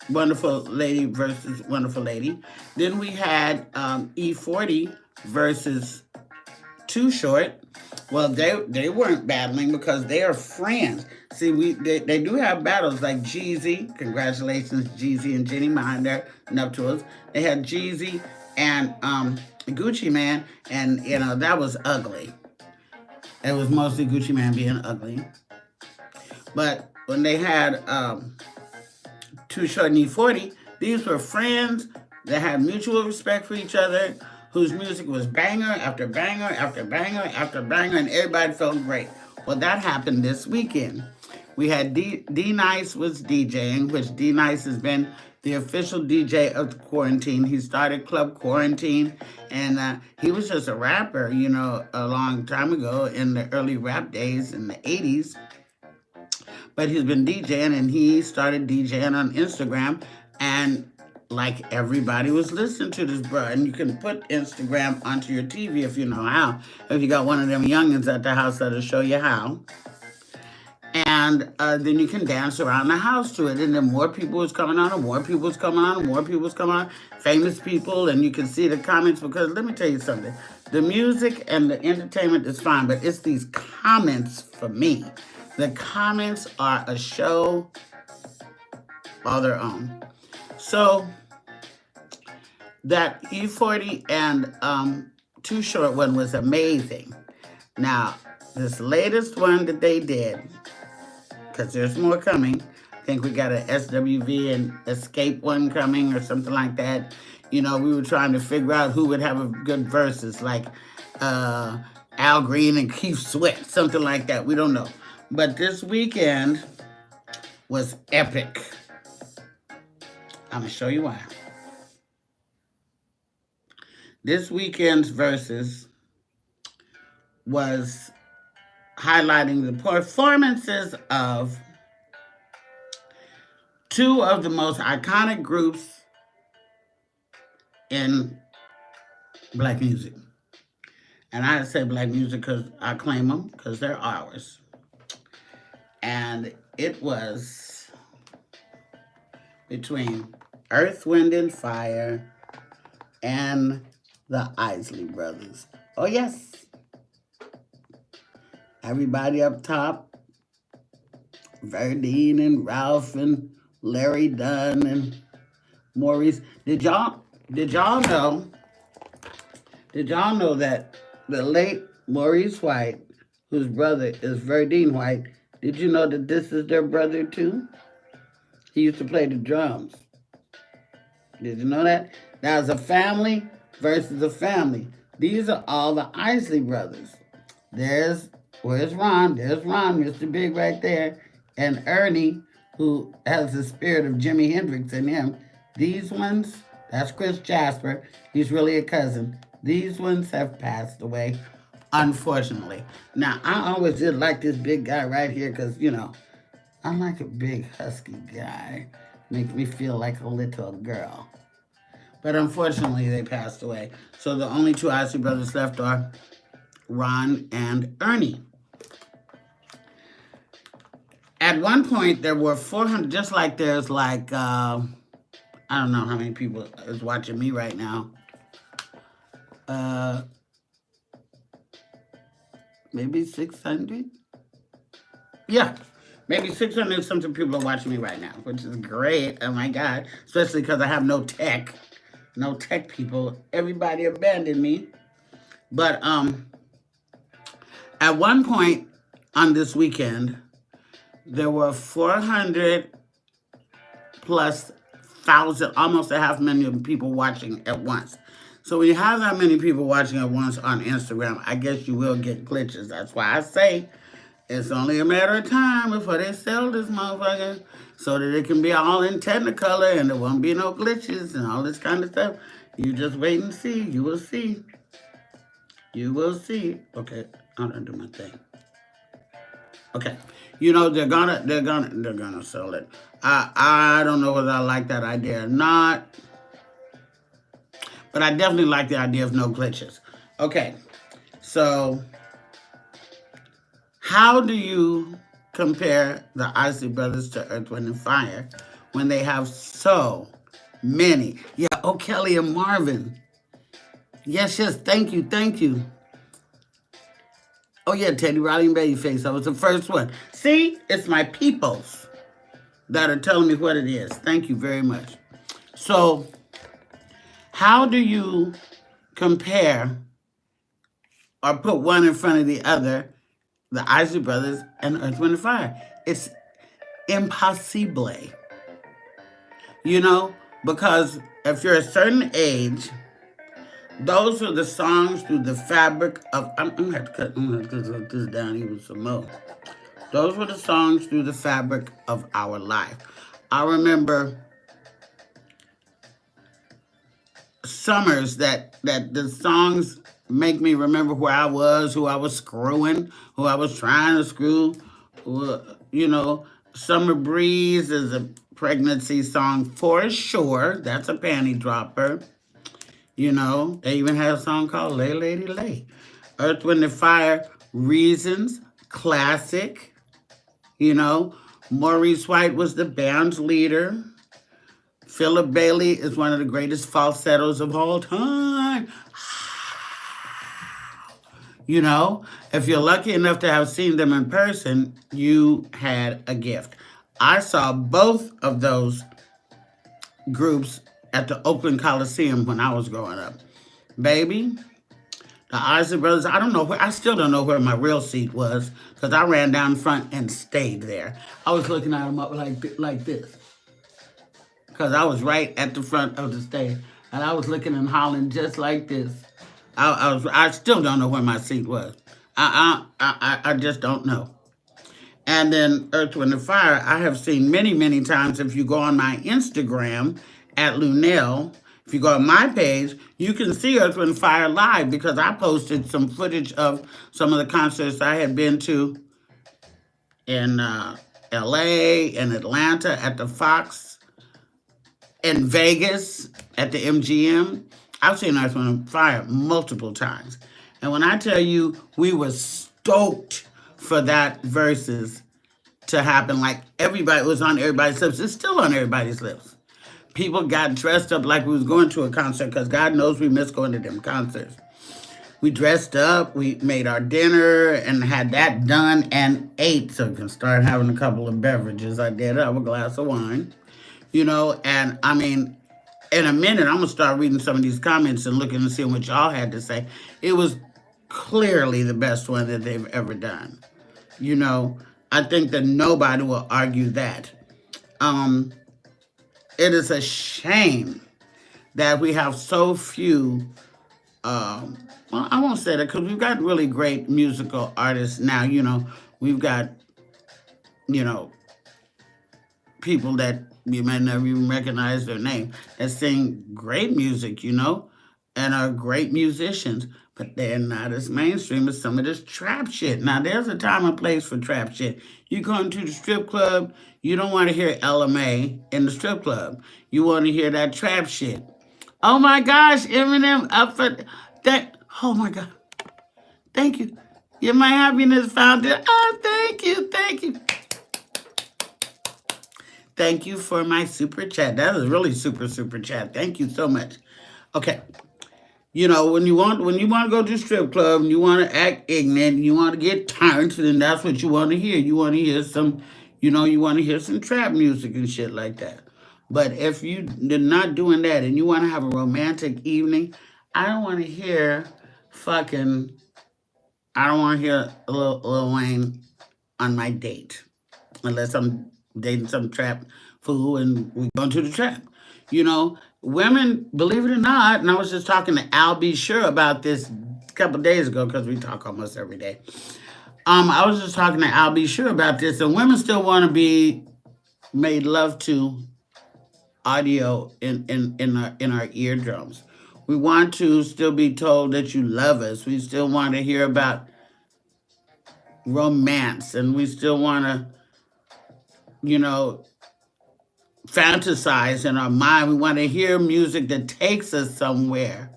Wonderful Lady versus Wonderful Lady. Then we had E40 versus Too Short. Well, they weren't battling because they are friends. See, they do have battles like Jeezy. Congratulations, Jeezy and Jenny behind their nuptials. They had Jeezy and Gucci Man, and that was ugly. It was mostly Gucci Man being ugly. But when they had Too Short and E40, these were friends that had mutual respect for each other, whose music was banger after banger after banger after banger, and everybody felt great. Well, that happened this weekend. We had D Nice was DJing, which D Nice has been the official DJ of the quarantine. He started Club Quarantine, and he was just a rapper, a long time ago in the early rap days in the 80s. But he's been DJing, and he started DJing on Instagram, and like everybody was listening to this bro. And you can put Instagram onto your TV if you know how. If you got one of them youngins at the house that'll show you how. And then you can dance around the house to it. And then more people was coming on, and more people was coming on, and more people was coming on. Famous people, and you can see the comments, because let me tell you something. The music and the entertainment is fine, but it's these comments for me. The comments are a show all their own. So that E40 and Too Short one was amazing. Now, this latest one that they did, because there's more coming. I think we got an SWV and Escape one coming or something like that. We were trying to figure out who would have a good verses, like Al Green and Keith Sweat, something like that. We don't know. But this weekend was epic. I'm going to show you why. This weekend's verses was highlighting the performances of two of the most iconic groups in black music. And I say black music because I claim them, because they're ours. And it was between Earth, Wind, and Fire and the Isley brothers. Oh, yes. Everybody up top, Verdine and Ralph and Larry Dunn and Maurice. Did y'all know that the late Maurice White, whose brother is Verdine White, did you know that this is their brother too? He used to play the drums. Did you know that? That was a family versus a family. These are all the Isley brothers. Where's Ron? There's Ron, Mr. Big right there. And Ernie, who has the spirit of Jimi Hendrix in him. These ones, that's Chris Jasper. He's really a cousin. These ones have passed away, unfortunately. Now, I always did like this big guy right here because, I like a big, husky guy. Makes me feel like a little girl. But unfortunately, they passed away. So the only two Isley brothers left are Ron and Ernie. At one point, there were 400, just like there's like, I don't know how many people is watching me right now. Maybe 600? Yeah, maybe 600 something people are watching me right now, which is great. Oh my God, especially because I have no tech people. Everybody abandoned me. But at one point on this weekend, there were 400 plus thousand, almost a half million people watching at once. So when you have that many people watching at once on Instagram, I guess you will get glitches. That's why I say it's only a matter of time before they sell this motherfucker, so that it can be all in Technicolor and there won't be no glitches and all this kind of stuff. You just wait and see. You will see. You will see. Okay, I'm gonna do my thing. Okay, they're gonna sell it. I don't know whether I like that idea or not, But I definitely like the idea of no glitches. Okay, so how do you compare the Isley Brothers to Earth, Wind, and Fire when they have so many? Yeah, O'Kelly and Marvin. Yes, yes, thank you, thank you. Oh yeah, Teddy Riley and Babyface. That was the first one. See, it's my peoples that are telling me what it is. Thank you very much. So, how do you compare or put one in front of the other, the Isley Brothers and Earth, Wind, and Fire? It's impossible. You know, because if you're a certain age, those are the songs through the fabric of. I'm gonna have to cut. I'm gonna have to cut this down even some more. Those were the songs through the fabric of our life. I remember summers that the songs make me remember where I was, who I was screwing, who I was trying to screw. You know, Summer Breeze is a pregnancy song for sure. That's a panty dropper. You know, they even had a song called Lay Lady Lay. Earth, Wind, and Fire, Reasons, classic. You know, Maurice White was the band's leader. Philip Bailey is one of the greatest falsettos of all time. You know, if you're lucky enough to have seen them in person, you had a gift. I saw both of those groups at the Oakland Coliseum when I was growing up. Baby, the Isley Brothers, I still don't know where my real seat was because I ran down front and stayed there. I was looking at them up like this because I was right at the front of the stage and I was looking and hollering just like this. I still don't know where my seat was. I just don't know. And then Earth, Wind, and Fire, I have seen many, many times. If you go on my Instagram at Lunel, if you go on my page, you can see Earth, Wind, and Fire live because I posted some footage of some of the concerts I had been to in LA, in Atlanta, at the Fox, in Vegas, at the MGM. I've seen Earth, Wind, and Fire multiple times. And when I tell you we were stoked for that verses to happen, like everybody was on everybody's lips. It's still on everybody's lips. People got dressed up like we was going to a concert because God knows we miss going to them concerts. We dressed up, we made our dinner and had that done and ate so we can start having a couple of beverages. I did have a glass of wine, you know, and I mean, in a minute, I'm going to start reading some of these comments and looking and seeing what y'all had to say. It was clearly the best one that they've ever done. You know, I think that nobody will argue that. It is a shame that we have so few, well, I won't say that because we've got really great musical artists now. You know, we've got, you know, people that you may never even recognize their name that sing great music, you know, and are great musicians, but they're not as mainstream as some of this trap shit. Now, there's a time and place for trap shit. You go into the strip club, you don't want to hear LMA in the strip club. You want to hear that trap shit. Oh my gosh, Eminem up for that. Oh my God. Thank you. You're my happiness fountain. Oh, thank you. Thank you. Thank you for my super chat. That is really super chat. Thank you so much. Okay. You know, when you want to go to the strip club and you want to act ignorant, you want to get turned, then that's what you want to hear. You want to hear some, you know, you want to hear some trap music and shit like that. But if you're not doing that and you want to have a romantic evening, I don't want to hear I don't want to hear Lil Wayne on my date unless I'm dating some trap fool and we're going to the trap. You know, women, believe it or not, and I was just talking to Al B. Sure about this a couple days ago because we talk almost every day. I was just talking to Al B. Sure about this, and women still want to be made love to audio in our eardrums. We want to still be told that you love us. We still want to hear about romance, and we still want to, you know, fantasize in our mind. We want to hear music that takes us somewhere.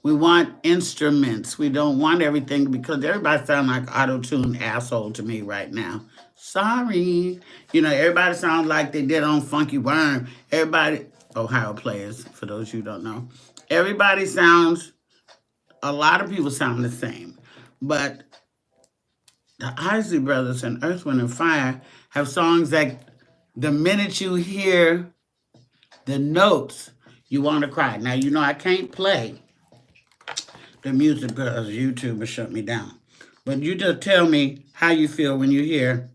We want instruments. We don't want everything because everybody sounds like auto-tuned asshole to me right now. Sorry. You know, everybody sounds like they did on Funky Worm. Everybody, Ohio players, for those you don't know. Everybody sounds, a lot of people sound the same. But the Isley Brothers and Earth, Wind, and Fire have songs that the minute you hear the notes, you want to cry. Now, you know I can't play the music because YouTube will shut me down. But you just tell me how you feel when you hear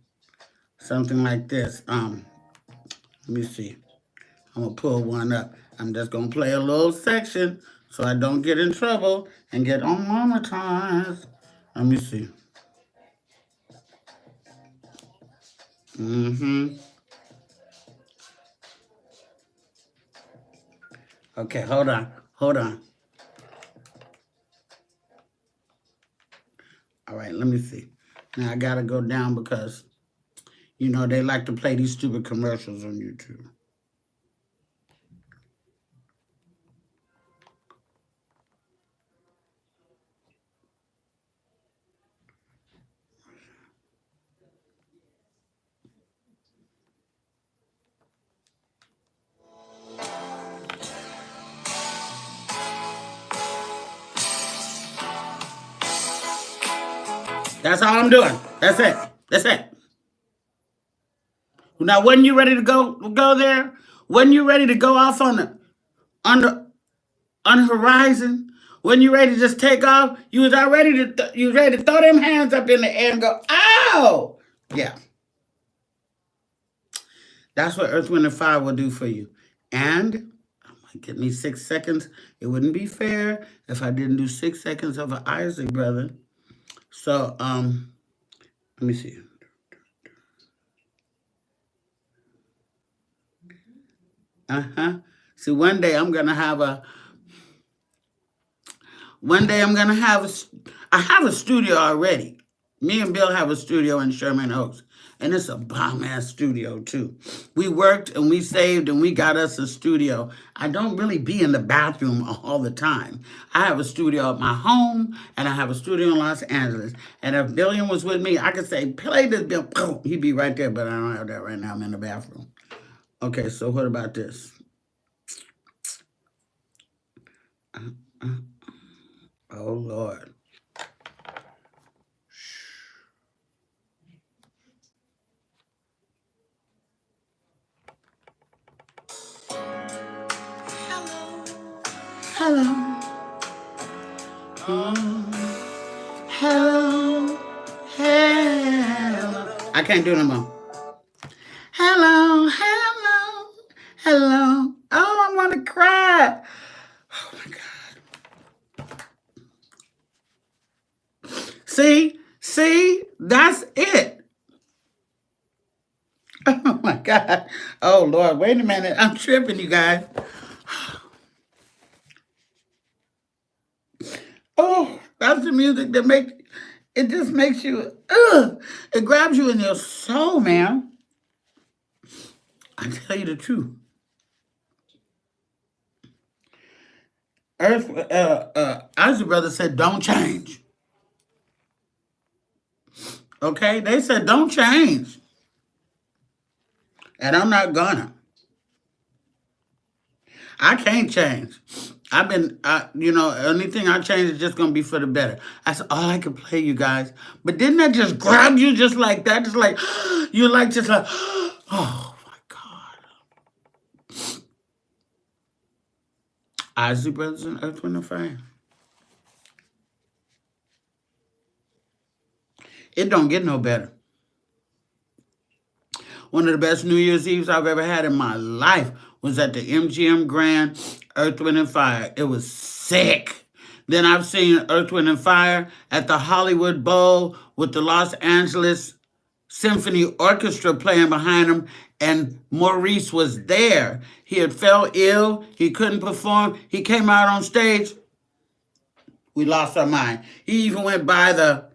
something like this. Let me see. I'm going to pull one up. I'm just going to play a little section so I don't get in trouble and get unmonetized. Let me see. Okay, hold on. All right, let me see. Now I gotta go down because, you know, they like to play these stupid commercials on YouTube. That's all I'm doing. That's it. Now, when you ready to go there? When you ready to go off on the horizon? When you ready to just take off? You was already you ready to throw them hands up in the air and go, ow! Yeah. That's what Earth, Wind, and Fire will do for you. And give me 6 seconds. It wouldn't be fair if I didn't do 6 seconds of an Isley brother. So, let me see. See, one day I'm gonna have a. I have a studio already. Me and Bill have a studio in Sherman Oaks, and it's a bomb ass studio too. We worked and we saved and we got us a studio. I don't really be in the bathroom all the time. I have a studio at my home and I have a studio in Los Angeles. And if Billion was with me, I could say, play this Bill. He'd be right there, but I don't have that right now. I'm in the bathroom. Okay, so what about this? Oh, Lord. Hello. Hello. I can't do it no more. Hello. Oh, I want to cry. Oh, my God. See, that's it. Oh, my God. Oh, Lord, wait a minute. I'm tripping, you guys. Oh, that's the music that it just makes you, it grabs you in your soul, man. I tell you the truth. Isley Brothers said, don't change. Okay? They said, don't change. And I'm not gonna. I can't change. I've been, anything I change is just going to be for the better. That's all I can play, you guys. But didn't that just grab you just like that? Just like, you're like, just like, oh my God. Isley Brothers and Earth, Wind, and Fire. It don't get no better. One of the best New Year's Eves I've ever had in my life was at the MGM Grand, Earth, Wind, and Fire. It was sick. Then I've seen Earth, Wind, and Fire at the Hollywood Bowl with the Los Angeles Symphony Orchestra playing behind him, and Maurice was there. He had fell ill. He couldn't perform. He came out on stage. We lost our mind. He even went by the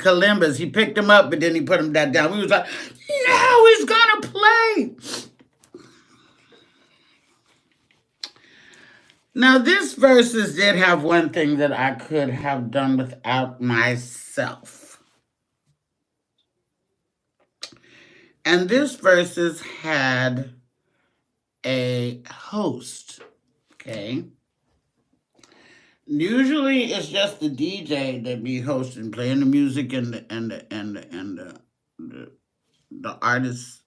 Columbus. He picked him up, but then he put him back down. We was like, no, he's gonna play. Now, this verses did have one thing that I could have done without myself. And this verses had a host. Okay. Usually it's just the DJ that be hosting, playing the music and the artists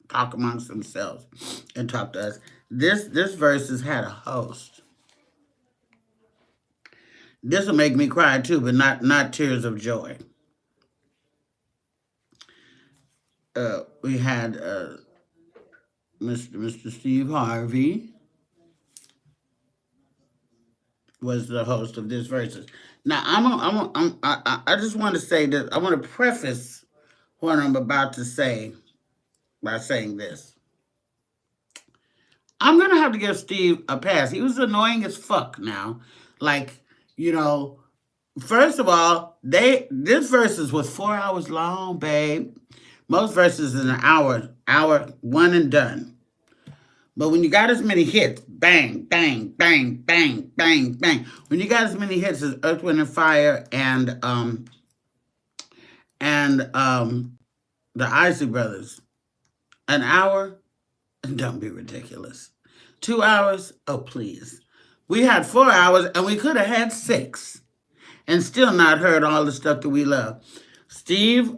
talk amongst themselves and talk to us. This verses had a host. This will make me cry too, but not tears of joy. We had Mr. Steve Harvey was the host of this verses. Now I just want to say that I want to preface what I'm about to say by saying this. I'm gonna have to give Steve a pass. He was annoying as fuck now. Like, you know, first of all, this verses was 4 hours long, babe. Most verses is an hour, one and done. But when you got as many hits, bang, bang, bang, bang, bang, bang. When you got as many hits as Earth, Wind, and Fire and the Isley Brothers, an hour, don't be ridiculous. 2 hours, oh please. We had 4 hours and we could have had 6 and still not heard all the stuff that we love. Steve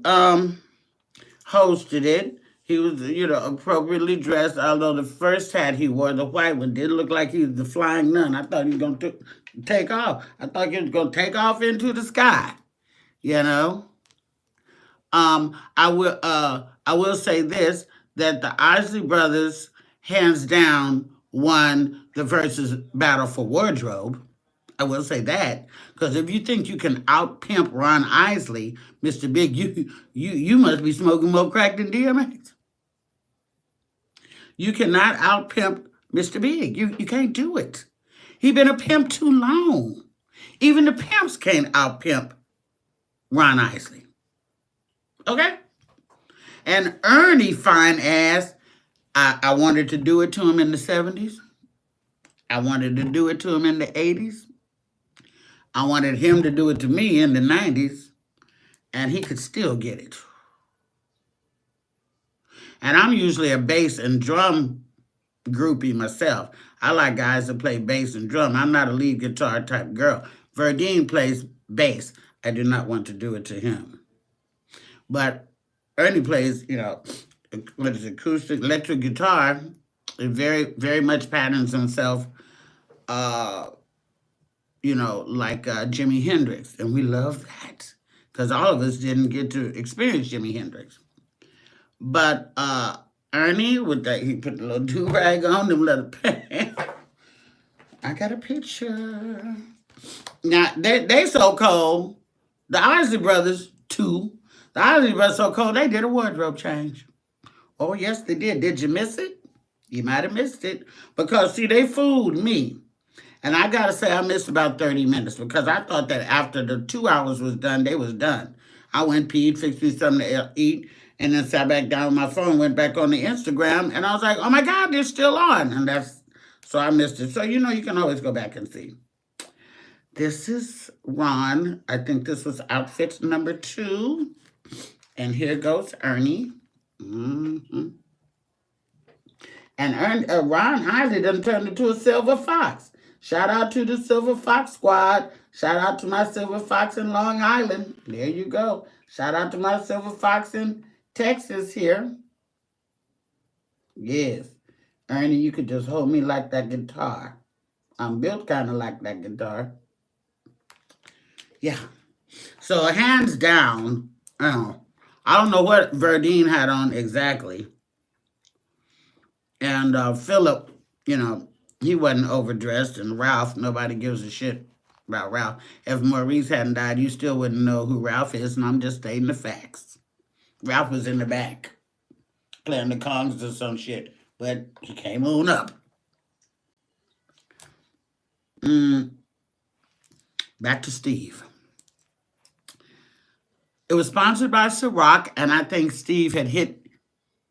hosted it. He was, appropriately dressed, although the first hat he wore, the white one, did look like he was the flying nun. I thought he was going to take off. I thought he was going to take off into the sky, you know. I will say this, that the Isley Brothers, hands down, won the versus battle for wardrobe. I will say that, because if you think you can out pimp Ron Isley, Mr. Big, you must be smoking more crack than DMX. You cannot out pimp Mr. Big. You can't do it. He been a pimp too long. Even the pimps can't out pimp Ron Isley. Okay? And Ernie, fine ass, I wanted to do it to him in the 70s. I wanted to do it to him in the 80s. I wanted him to do it to me in the 90s. And he could still get it. And I'm usually a bass and drum groupie myself. I like guys that play bass and drum. I'm not a lead guitar type girl. Verdine plays bass. I do not want to do it to him. But Ernie plays, what is it, acoustic, electric guitar. It very, very much patterns himself, like Jimi Hendrix. And we love that. Because all of us didn't get to experience Jimi Hendrix. But Ernie, with that, he put the little do-rag on, them little pants. I got a picture. Now, they so cold. The Isley Brothers, too. The Isley Brothers so cold, they did a wardrobe change. Oh, yes, they did. Did you miss it? You might have missed it. Because, see, they fooled me. And I got to say, I missed about 30 minutes because I thought that after the 2 hours was done, they was done. I went, peed, fixed me something to eat, and then sat back down on my phone, went back on the Instagram, and I was like, oh, my God, they're still on. And so I missed it. So, you can always go back and see. This is Ron. I think this was outfit number 2. And here goes Ernie. Mm-hmm. And Ron Isley done turned into a silver fox. Shout out to the Silver Fox Squad. Shout out to my Silver Fox in Long Island. There you go. Shout out to my Silver Fox in Texas here. Yes. Ernie, you could just hold me like that guitar. I'm built kind of like that guitar. Yeah. So hands down, I don't know what Verdine had on exactly. And Philip, he wasn't overdressed. And Ralph, nobody gives a shit about Ralph. If Maurice hadn't died, you still wouldn't know who Ralph is. And I'm just stating the facts. Ralph was in the back playing the congas or some shit. But he came on up. Back to Steve. It was sponsored by Ciroc, and I think Steve had hit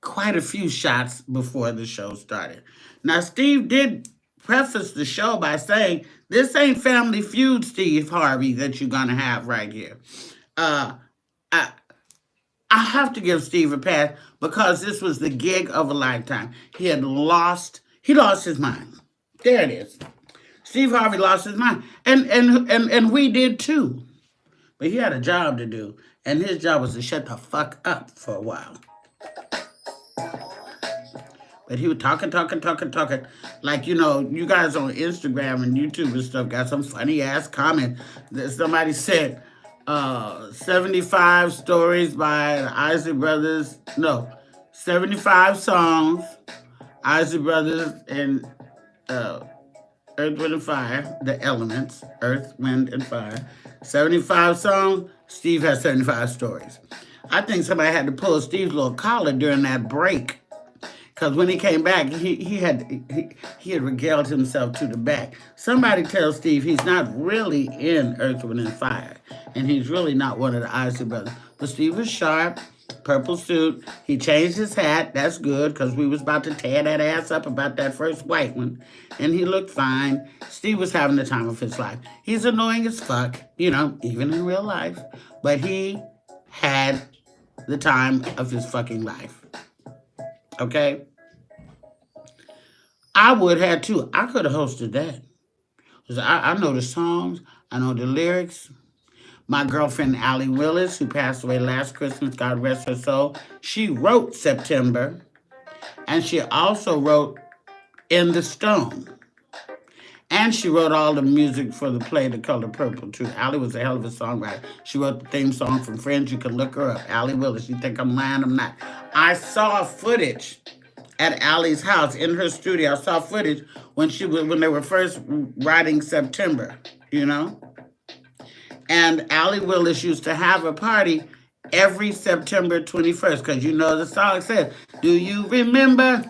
quite a few shots before the show started. Now, Steve did preface the show by saying this ain't Family Feud Steve Harvey that you're gonna have right here. Uh, I, I have to give Steve a pass because this was the gig of a lifetime. He lost his mind. There it is. Steve Harvey lost his mind, and we did too. But he had a job to do, and his job was to shut the fuck up for a while. But he was talking. Like, you guys on Instagram and YouTube and stuff got some funny ass comment that somebody said, 75 stories by the Isley Brothers. No, 75 songs, Isley Brothers and Earth, Wind, and Fire, the elements, Earth, Wind, and Fire. 75 songs, Steve has 75 stories. I think somebody had to pull Steve's little collar during that break. Because when he came back, he had regaled himself to the back. Somebody tell Steve he's not really in Earth, Wind, and Fire. And he's really not one of the Isley Brothers. But Steve was sharp, purple suit. He changed his hat. That's good, because we was about to tear that ass up about that first white one. And he looked fine. Steve was having the time of his life. He's annoying as fuck, even in real life. But he had the time of his fucking life. Okay? I would have too. I could have hosted that. Because I know the songs. I know the lyrics. My girlfriend, Allie Willis, who passed away last Christmas, God rest her soul, she wrote September. And she also wrote In the Stone. And she wrote all the music for the play The Color Purple, too. Allie was a hell of a songwriter. She wrote the theme song from Friends. You can look her up. Allie Willis. You think I'm lying? I'm not. I saw footage at Allie's house in her studio. I saw footage when they were first writing September, And Allie Willis used to have a party every September 21st, because the song says, do you remember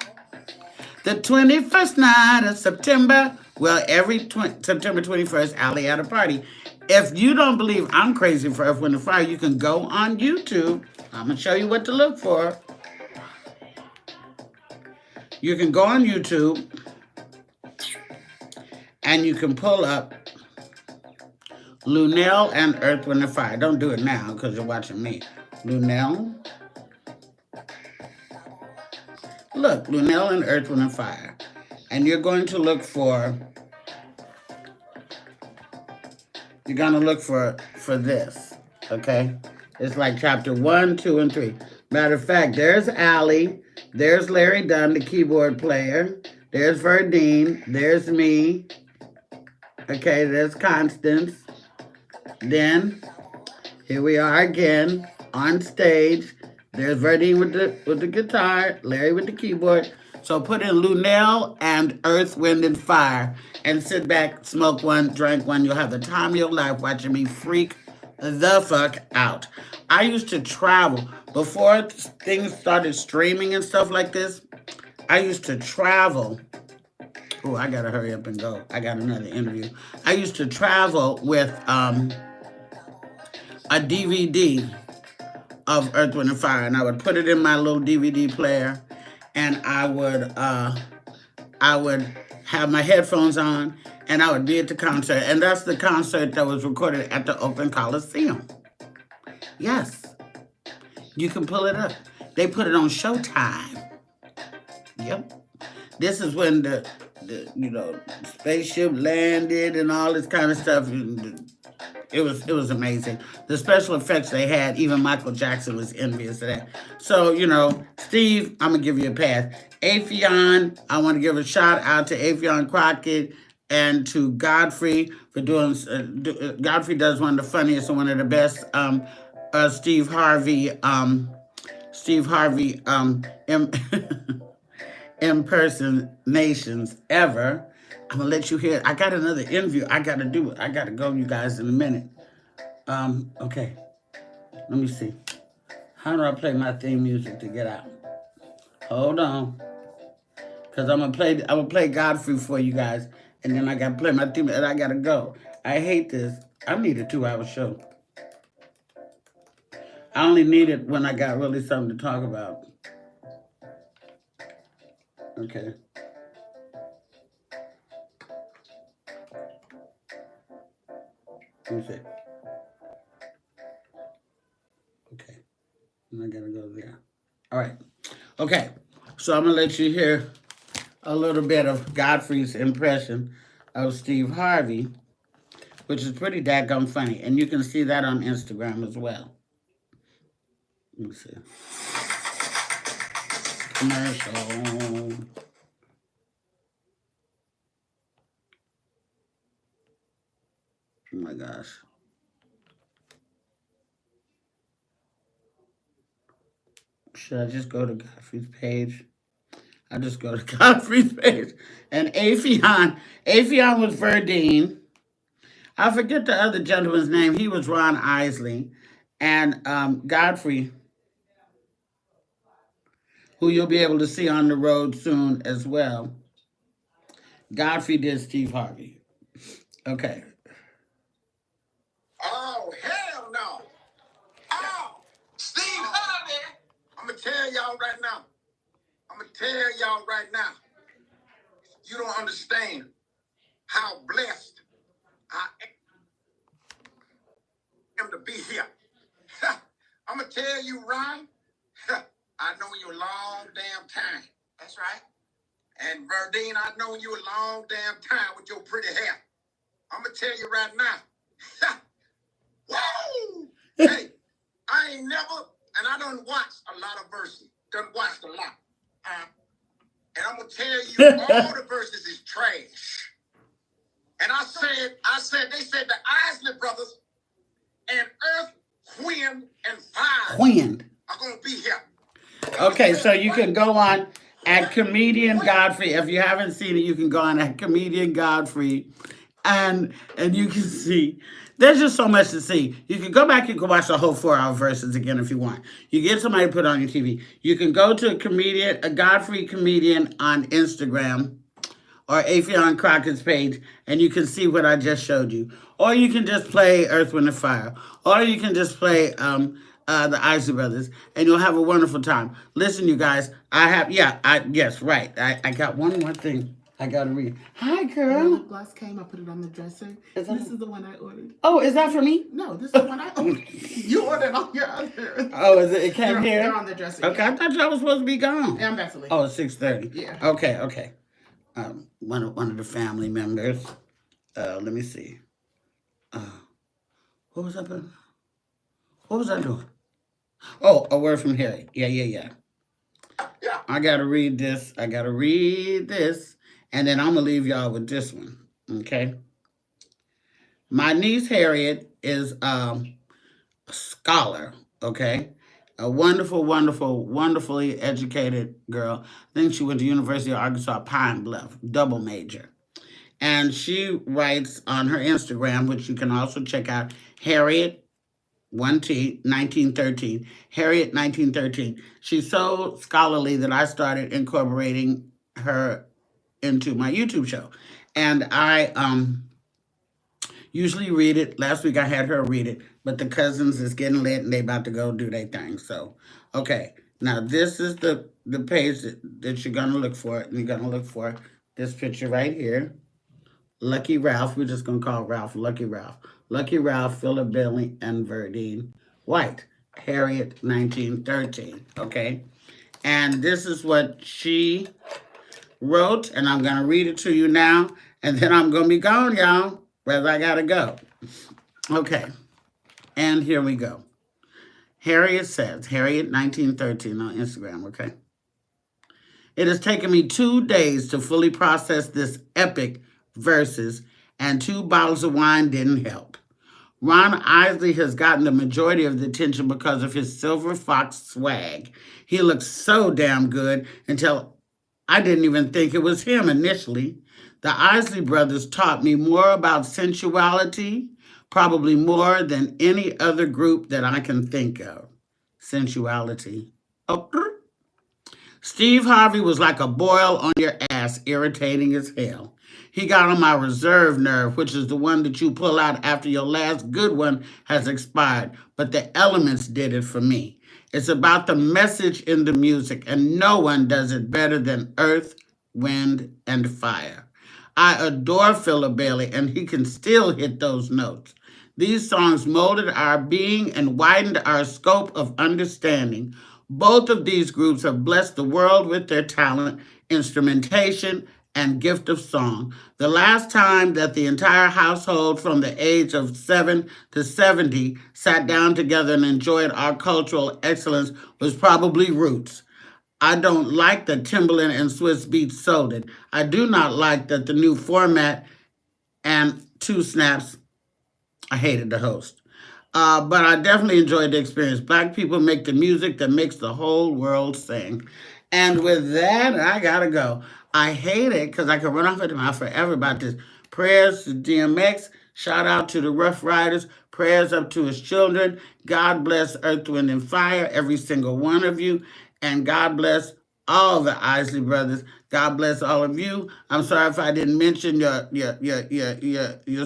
the 21st night of September? Well, every September 21st, Allie had a party. If you don't believe I'm crazy for Earth, Wind, and Fire, you can go on YouTube. I'm going to show you what to look for. You can go on YouTube and you can pull up Lunel and Earth, Wind, and Fire. Don't do it now because you're watching me. Lunel. Look, Lunel and Earth, Wind, and Fire. And you're going to look for this, okay? It's like chapter 1, 2, and 3. Matter of fact, there's Allie. There's Larry Dunn, the keyboard player. There's Verdine. There's me. Okay, there's Constance. Then, here we are again on stage. There's Verdine with the guitar, Larry with the keyboard. So put in Lunel and Earth, Wind, and Fire and sit back, smoke one, drink one. You'll have the time of your life watching me freak the fuck out. I used to travel. Before things started streaming and stuff like this, I used to travel. Oh, I gotta hurry up and go. I got another interview. I used to travel with a DVD of Earth, Wind, and Fire, and I would put it in my little DVD player, and I would have my headphones on, and I would be at the concert, and that's the concert that was recorded at the Oakland Coliseum. Yes. You can pull it up. They put it on Showtime. Yep. This is when the spaceship landed and all this kind of stuff. It was amazing. The special effects they had, even Michael Jackson was envious of that. So, Steve, I'm going to give you a pass. Afion, I want to give a shout out to Afion Crockett and to Godfrey for doing, Godfrey does one of the funniest and one of the best Steve Harvey impersonations ever. I'm gonna let you hear. I got another interview. I gotta do it. I gotta go, you guys, in a minute. Okay. Let me see. How do I play my theme music to get out? Hold on. Cause I'm gonna play Godfrey for you guys, and then I gotta play my theme, and I gotta go. I hate this. I need a 2-hour show. I only need it when I got really something to talk about. Okay. Let me see. Okay. And I gotta go there. All right. Okay. So I'm gonna let you hear a little bit of Godfrey's impression of Steve Harvey, which is pretty daggone funny. And you can see that on Instagram as well. Let me see. Commercial. Oh my gosh. Should I just go to Godfrey's page? I just go to Godfrey's page. And Afion was Verdine. I forget the other gentleman's name. He was Ron Isley. And Godfrey, who you'll be able to see on the road soon as well. Godfrey did Steve Harvey. Okay. Oh, hell no. Oh, Steve Harvey. I'm going to tell y'all right now. You don't understand how blessed I am to be here. I'm going to tell you, Ron, I know you a long damn time. That's right. And Verdine, I know you a long damn time with your pretty hair. I'm going to tell you right now. Woo! Hey, I ain't never, and I don't watch a lot of verses. Done watched a lot. And I'm going to tell you, all the verses is trash. And I said, they said the Isley brothers and Earth, Wind, and Fire are going to be here. Okay, so you can go on at Comedian Godfrey. If you haven't seen it, you can go on at Comedian Godfrey. And you can see, there's just so much to see. You can go back and go watch the whole 4-hour verses again if you want. You get somebody to put it on your TV. You can go to a Godfrey Comedian on Instagram or Afion Crockett's page, and you can see what I just showed you. Or you can just play Earth, Wind, and Fire. Or you can just play the Isley Brothers, and you'll have a wonderful time. Listen, you guys, yes, right. I got one more thing I gotta read. Hi, girl. The lip gloss came. I put it on the dresser. This is the one I ordered. Oh, is that for me? No, this is the one I ordered. You ordered on your other. Oh, is it? It came here? They're on the dresser. Okay, yeah. I thought y'all was supposed to be gone. Yeah, I'm about to leave. Oh, it's 6:30. Yeah. Okay. One of the family members. Let me see. What was I doing? Oh, a word from Harry. Yeah. I gotta read this. And then I'm gonna leave y'all with this one. Okay. My niece Harriet is a scholar. Okay. A wonderful, wonderfully educated girl. I think she went to University of Arkansas Pine Bluff, double major. And she writes on her Instagram, which you can also check out, Harriet 1T 1913. Harriet 1913. She's so scholarly that I started incorporating her into my YouTube show. And I usually read it. Last week I had her read it, but the cousins is getting lit and they about to go do their thing. So, okay. Now this is the page that you're gonna look for. You're gonna look for this picture right here. Lucky Ralph. We're just gonna call Ralph Lucky Ralph. Lucky Ralph, Philip Billy, and Verdine White. Harriet 1913. Okay. And this is what she wrote, and I'm gonna read it to you now, and then I'm gonna be gone, y'all. Whereas I gotta go. Okay. And here we go. Harriet says, Harriet 1913 on Instagram, okay? It has taken me 2 days to fully process this epic verses, and 2 bottles of wine didn't help. Ron Isley has gotten the majority of the attention because of his silver fox swag. He looks so damn good until I didn't even think it was him initially. The Isley brothers taught me more about sensuality, probably more than any other group that I can think of. Sensuality. Oh. Steve Harvey was like a boil on your ass, irritating as hell. He got on my reserve nerve, which is the one that you pull out after your last good one has expired. But the elements did it for me. It's about the message in the music, and no one does it better than Earth, Wind, and Fire. I adore Philip Bailey, and he can still hit those notes. These songs molded our being and widened our scope of understanding. Both of these groups have blessed the world with their talent, instrumentation, and gift of song. The last time that the entire household from the age of 7 to 70 sat down together and enjoyed our cultural excellence was probably Roots. I don't like that Timbaland and Swiss Beats sold it. I do not like that the new format and Two Snaps, I hated the host. But I definitely enjoyed the experience. Black people make the music that makes the whole world sing. And with that, I gotta go. I hate it because I could run off into my mouth forever about this. Prayers to DMX. Shout out to the Rough Riders. Prayers up to his children. God bless Earth, Wind, and Fire, every single one of you. And God bless all the Isley brothers. God bless all of you. I'm sorry if I didn't mention your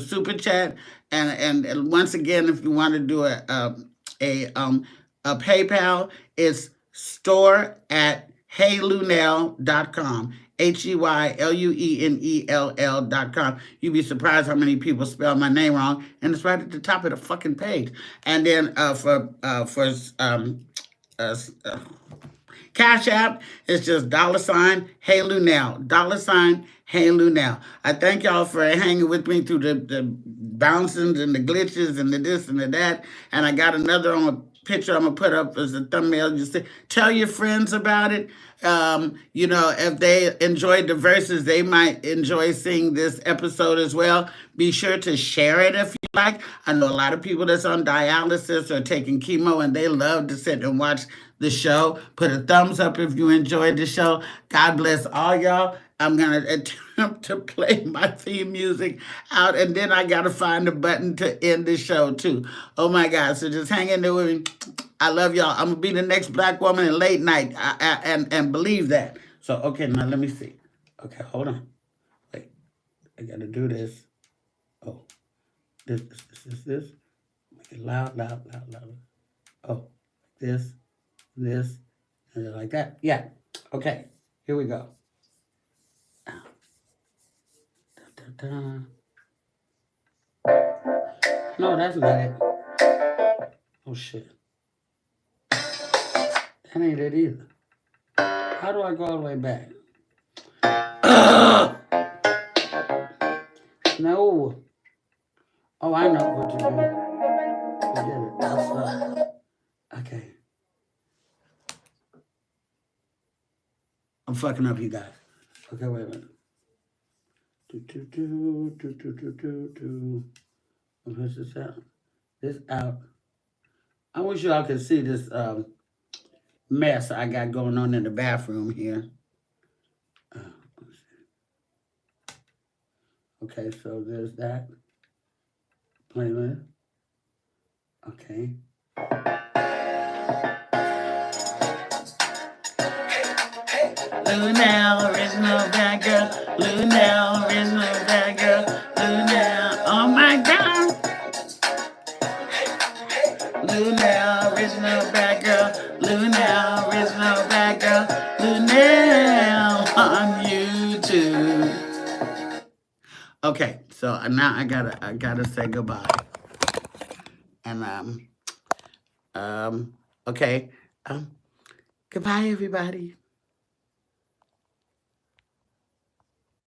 super chat. And once again, if you want to do a PayPal, it's store@heylunel.com. HEYLUENELL.com. You'd be surprised how many people spell my name wrong, and it's right at the top of the fucking page. And then for Cash App, it's just $ Hey Lunel. $ Hey Lunel. I thank y'all for hanging with me through the bouncings and the glitches and the this and the that. And I got another on a picture I'm going to put up as a thumbnail. Just tell your friends about it. You know, if they enjoyed the verses, they might enjoy seeing this episode as well. Be sure to share it if you like. I know a lot of people that's on dialysis or taking chemo, and they love to sit and watch the show. Put a thumbs up if you enjoyed the show. God bless all y'all. I'm going to attempt to play my theme music out, and then I got to find a button to end the show, too. Oh, my God. So just hang in there with me. I love y'all. I'm going to be the next black woman in late night, and believe that. So, okay, now let me see. Okay, hold on. Wait. I got to do this. Oh, this. Make it loud. Oh, this, and then like that. Yeah. Okay, here we go. No, that's not it. Oh, shit. That ain't it either. How do I go all the way back? No. Oh, I know what to do. Forget it. That's okay. I'm fucking up, you guys. Okay, wait a minute. What's this out? This out. I wish y'all could see this mess I got going on in the bathroom here. Okay, so there's that. Playlist. Okay. Lunel, original bad girl. Lunel, original bad girl. Lunel, oh my God. Lunel, original bad girl. Lunel, original bad girl. Lunel on YouTube. Okay, so now I gotta say goodbye. And okay, goodbye everybody.